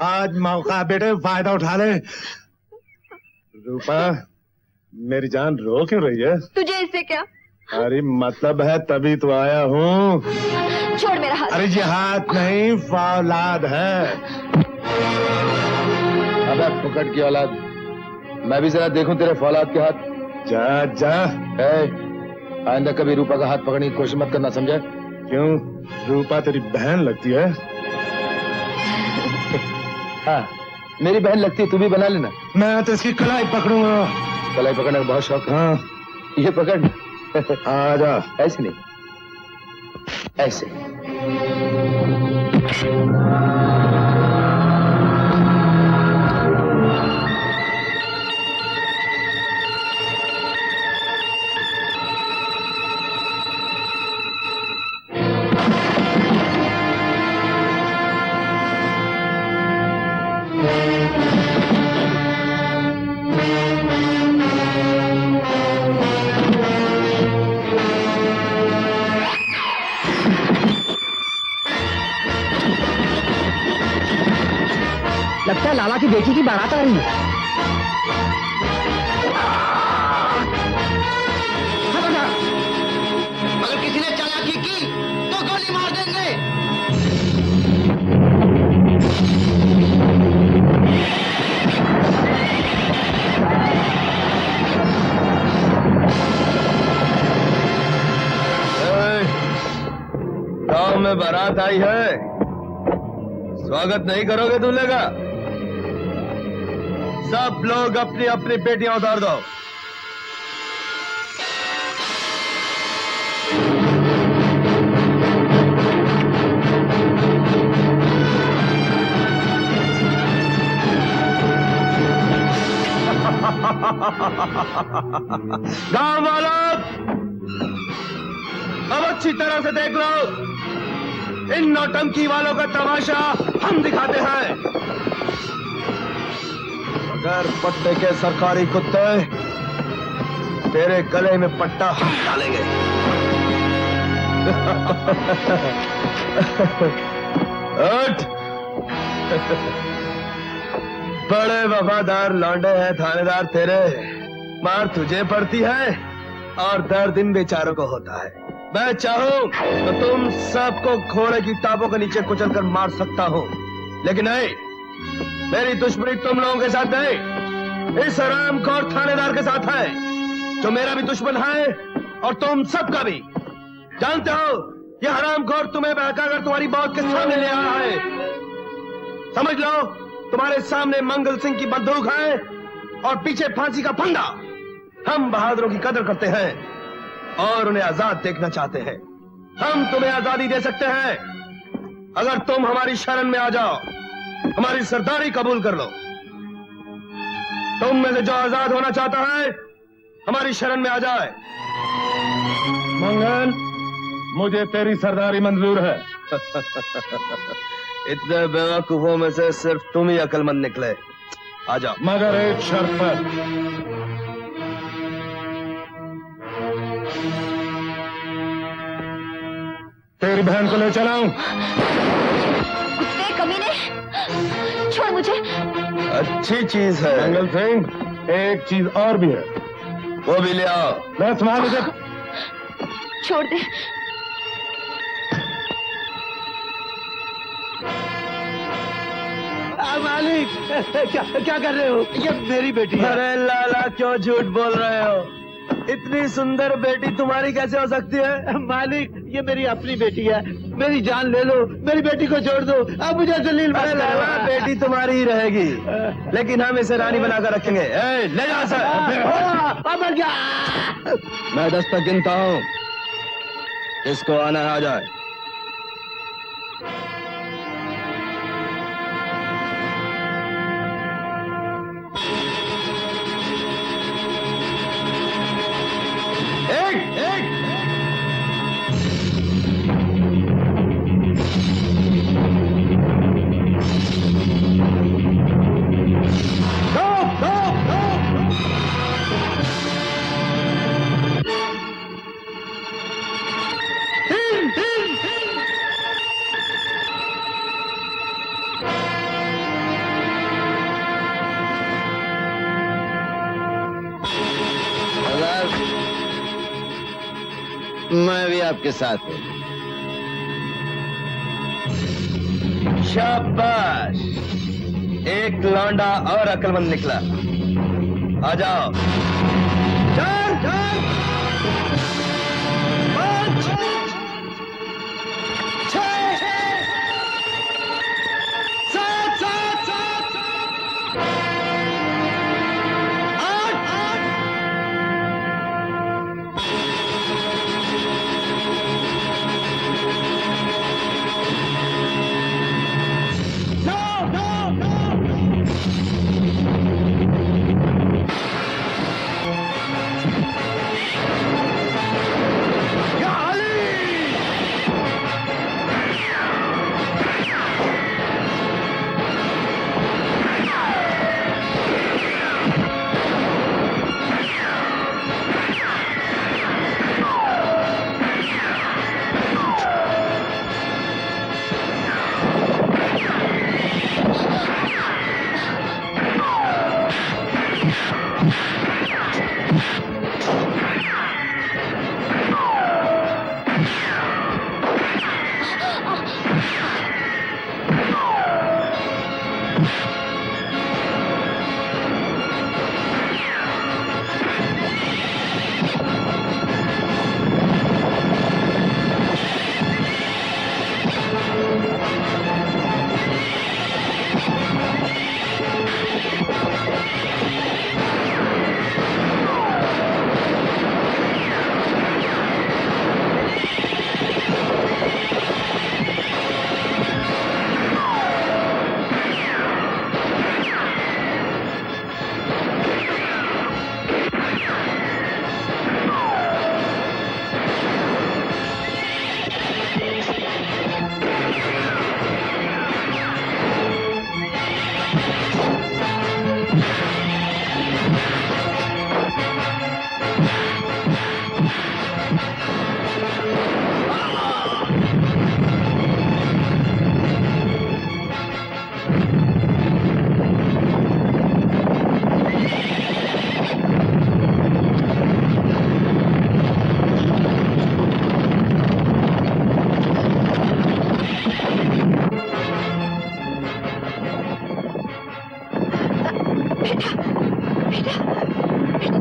आज मौका बेटे फायदा उठा ले। रूपा मेरी जान रो क्यों रही है? तुझे इससे क्या? अरे मतलब है तभी तो आया हूँ। छोड़ मेरा हाथ। अरे ये हाथ नहीं, फौलाद है। अबे फुकट की औलाद, मैं भी जरा देखूं तेरे फौलाद के हाथ। जा जा। आइंदा कभी रूपा का हाथ पकड़ने की कोशिश मत करना, समझे? क्यों, रूपा तेरी बहन लगती है? हाँ, मेरी बहन लगती है, तू भी बना लेना। मैं तो इसकी कलाई पकड़ूंगा। कलाई पकड़ने का बहुत शौक है। हाँ ये पकड़। आ जा। ऐसे नहीं, ऐसे। लगता है लाला की बेटी की बारात आ रही है। अगर किसी ने चालाकी की तो गोली मार देंगे। गांव में बारात आई है, स्वागत नहीं करोगे दूल्हे का? सब लोग अपनी अपनी पेटियां उतार दो। गांव वालों, अब अच्छी तरह से देख लो, इन नौटंकी वालों का तमाशा हम दिखाते हैं। अगर पट्टे के सरकारी कुत्ते, तेरे गले में पट्टा हम डालेंगे। उठ। बड़े वफादार लौंडे हैं थानेदार तेरे, मार तुझे पड़ती है और दर्द इन बेचारों को होता है। मैं चाहूं तो तुम सबको घोड़े की टापों के नीचे कुचल कर मार सकता हूं, लेकिन नहीं, मेरी दुश्मनी तुम लोगों के साथ नहीं, इस हरामखोर थानेदार के साथ है, जो मेरा भी दुश्मन है और तुम सबका भी। जानते हो, यह हरामखोर तुम्हें बहकाकर तुम्हारी मौत के सामने ले आ रहा है। समझ लो, तुम्हारे सामने मंगल सिंह की बंदूक है और पीछे फांसी का फंदा। हम बहादुरों की कदर करते हैं और उन्हें आजाद देखना चाहते हैं। हम तुम्हें आजादी दे सकते हैं अगर तुम हमारी शरण में आ जाओ, हमारी सरदारी कबूल कर लो। तुम में से जो आजाद होना चाहता है, हमारी शरण में आ जाए। मंगल, मुझे तेरी सरदारी मंजूर है। इतने बेवकूफों में से सिर्फ तुम ही अक्लमंद निकले। आ जाओ, मगर एक शर्त पर। तेरी बहन को ले चलाऊं? कुत्ते कमीने, छोड़ मुझे। अच्छी चीज है। मंगल सिंह, एक चीज और भी है, वो भी ले आओ। मैं तुम्हारे से छोड़ दे। मालिक क्या क्या कर रहे हो? ये मेरी बेटी है। अरे लाला क्यों झूठ बोल रहे हो? इतनी सुंदर बेटी तुम्हारी कैसे हो सकती है? मालिक ये मेरी अपनी बेटी है, मेरी जान ले लो, मेरी बेटी को छोड़ दो, अब मुझे जलील मत अरे करो। लाला बेटी तुम्हारी ही रहेगी, लेकिन हम इसे रानी बनाकर रखेंगे। ले जाओ सर। मर गया। मैं 10 तक गिनता हूँ, इसको आना आ जाए। मैं भी आपके साथ हूँ। शाबाश, एक लौंडा और अक्लमंद निकला। आ जाओ। 4 4 5 6 7 7 8 8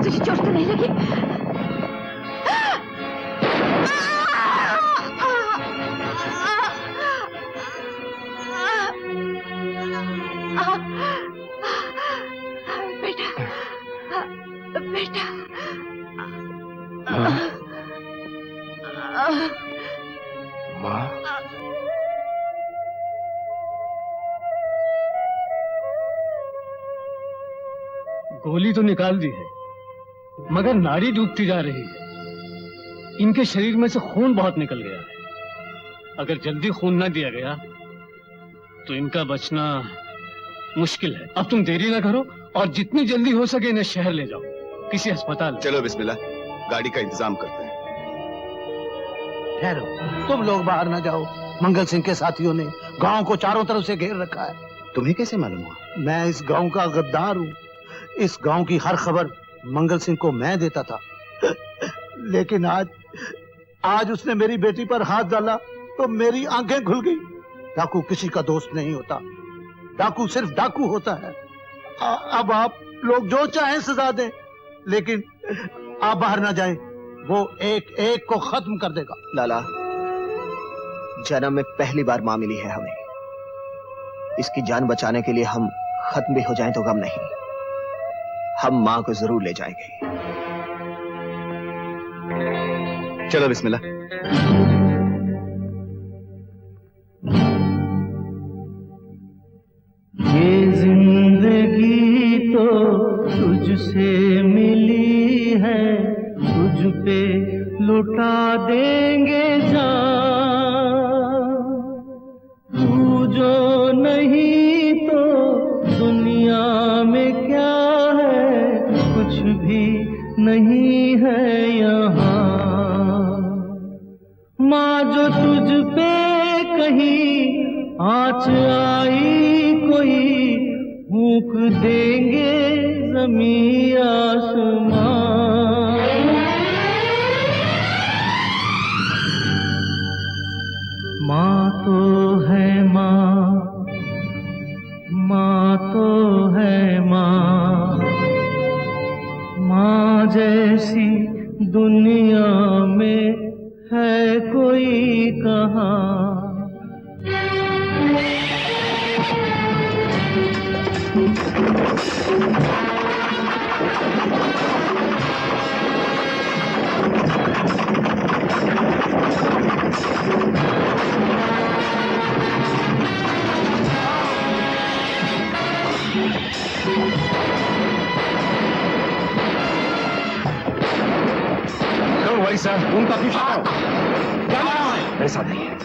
तुझे चोट तो नहीं लगी? बेटा बेटा माँ, गोली तो निकाल दी है, मगर नाड़ी डूबती जा रही है। इनके शरीर में से खून बहुत निकल गया है। अगर जल्दी खून न दिया गया तो इनका बचना मुश्किल है। अब तुम देरी ना करो और जितनी जल्दी हो सके इन्हें शहर ले जाओ, किसी अस्पताल। चलो बिस्मिल्लाह, गाड़ी का इंतजाम करते हैं। ठहरो, तुम लोग बाहर ना जाओ। मंगल सिंह के साथियों ने गांव को चारों तरफ से घेर रखा है। तुम्हें कैसे मालूम हुआ? मैं इस गांव का गद्दार हूँ। इस गांव की हर खबर मंगल सिंह को मैं देता था, लेकिन आज उसने मेरी बेटी पर हाथ डाला तो मेरी आंखें खुल गई। डाकू किसी का दोस्त नहीं होता। डाकू सिर्फ डाकू होता है। अब आप लोग जो चाहें सजा दें, लेकिन आप बाहर ना जाएं, वो एक एक को खत्म कर देगा। लाला, जन्म में पहली बार मां मिली है हमें। इसकी जान बचाने के लिए हम खत्म भी हो जाएं तो गम नहीं, हम मां को जरूर ले जाएंगे। चलो बिस्मिल्लाह। ये जिंदगी तो तुझसे मिली है, तुझ पे लुटा देंगे जान। तू जो नहीं तो दुनिया में क्या है, कुछ भी नहीं है यहाँ। माँ जो तुझ पे कहीं आँच आई कोई, फूंक देंगे जमीन आसमान। माँ तो है माँ, माँ तो है माँ, माँ जैसी दुनिया में है कोई कहाँ। Don't worry, sir. उनका पीछा करो। मेरे साथ नहीं है।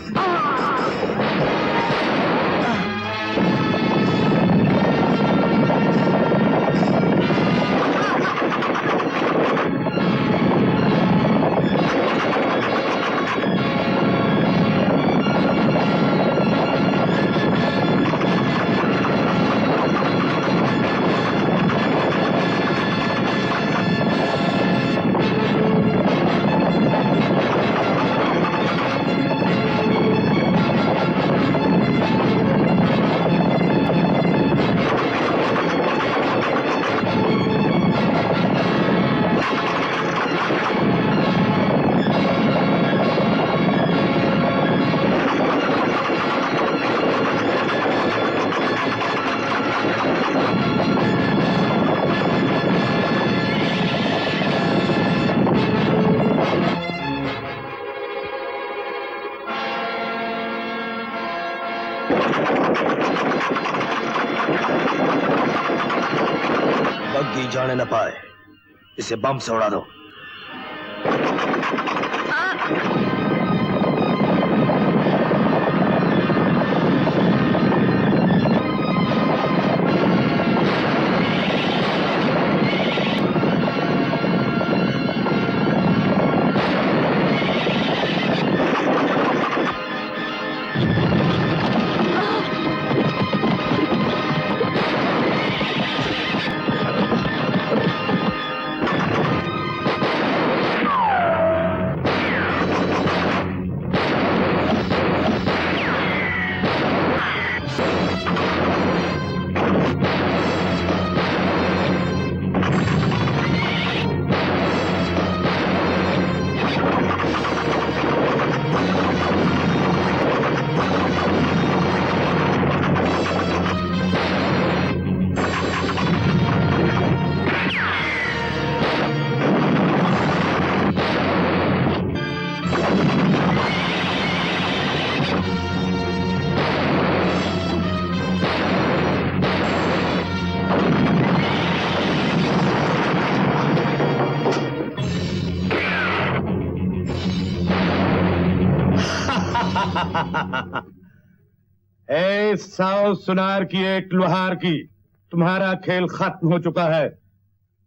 बग्गी जाने न पाए, इसे बम से उड़ा दो। ए साओ सुनार की एक लुहार की, तुम्हारा खेल खत्म हो चुका है।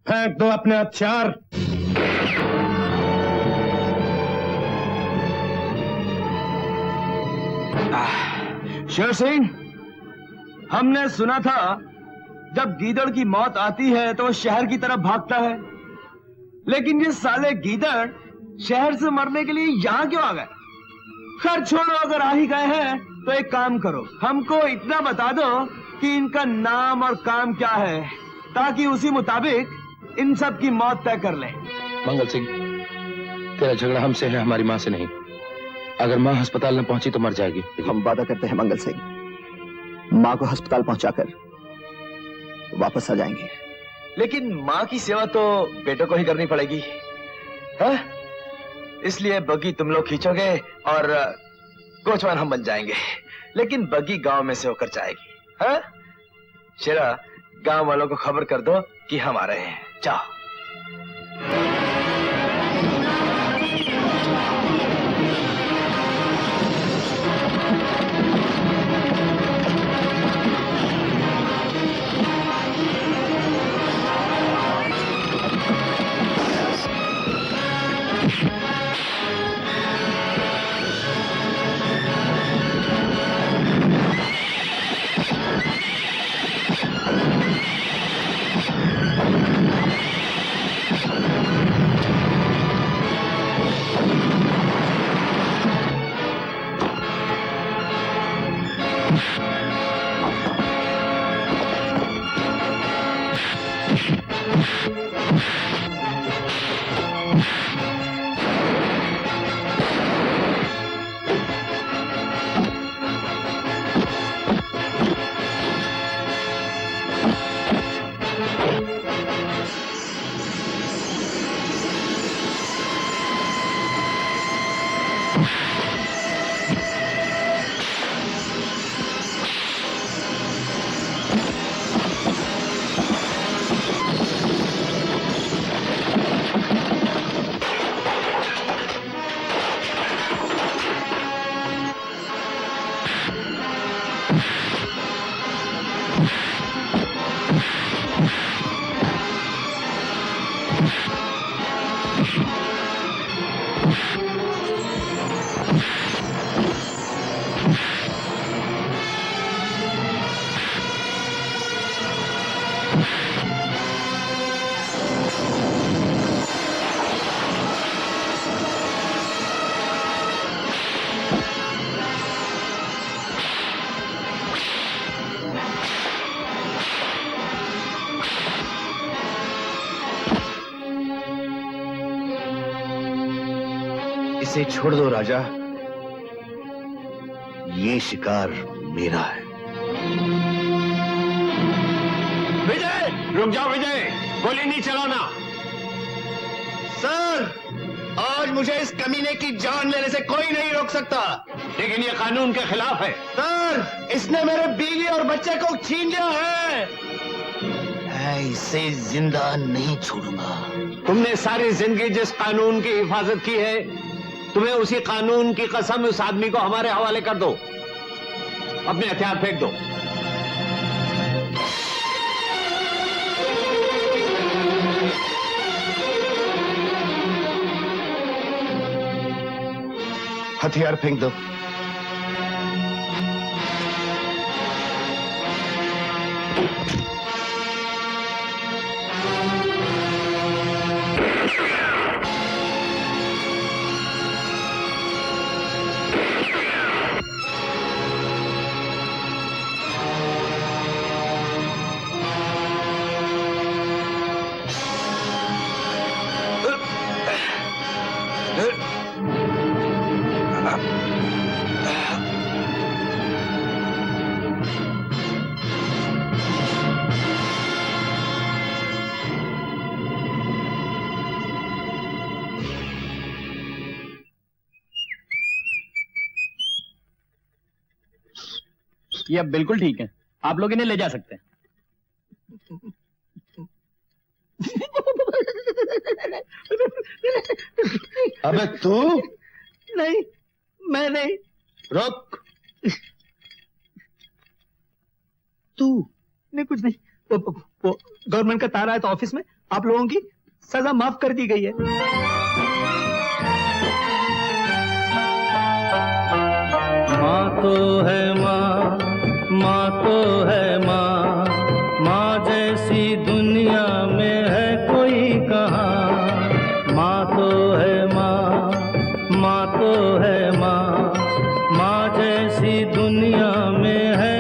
फेंक दो अपने हथियार। शेर सिंह, हमने सुना था जब गीदड़ की मौत आती है तो वो शहर की तरफ भागता है, लेकिन ये साले गीदड़ शहर से मरने के लिए यहाँ क्यों आ गए? खैर छोड़ो, अगर आ ही गए हैं तो एक काम करो, हमको इतना बता दो कि इनका नाम और काम क्या है, ताकि उसी मुताबिक इन सब की मौत तय कर लें। मंगल सिंह, तेरा झगड़ा हमसे है, हमारी माँ से नहीं। अगर माँ अस्पताल न पहुंची तो मर जाएगी। हम वादा करते हैं मंगल सिंह, माँ को अस्पताल पहुंचाकर वापस आ जाएंगे। लेकिन माँ की सेवा तो बेटों को ही करनी पड़ेगी, है? इसलिए बग्गी तुम लोग खींचोगे और कोचवान हम बन जाएंगे, लेकिन बग्गी गांव में से होकर जाएगी। हाँ? शेरा, गांव वालों को खबर कर दो कि हम आ रहे हैं। जाओ। इसे छोड़ दो राजा, ये शिकार मेरा है। विजय, रुक जाओ विजय, गोली नहीं चलाना। सर, आज मुझे इस कमीने की जान लेने से कोई नहीं रोक सकता। लेकिन ये कानून के खिलाफ है। सर, इसने मेरे बीवी और बच्चे को छीन लिया है। मैं इसे जिंदा नहीं छोड़ूंगा। तुमने सारी जिंदगी जिस कानून की हिफाजत की है, तुम्हें उसी कानून की कसम उस आदमी को हमारे हवाले कर दो। अपने हथियार फेंक दो। हथियार फेंक दो। ये अब बिल्कुल ठीक है, आप लोग इन्हें ले जा सकते हैं। अबे तू? नहीं, मैं नहीं। रुक। तू? नहीं, कुछ नहीं। वो गवर्नमेंट का तार आया था ऑफिस में, आप लोगों की सजा माफ कर दी गई है। माँ तो है माँ, माँ तो है माँ, माँ जैसी दुनिया में है कोई कहाँ। माँ तो है माँ, माँ तो है माँ, माँ जैसी दुनिया में है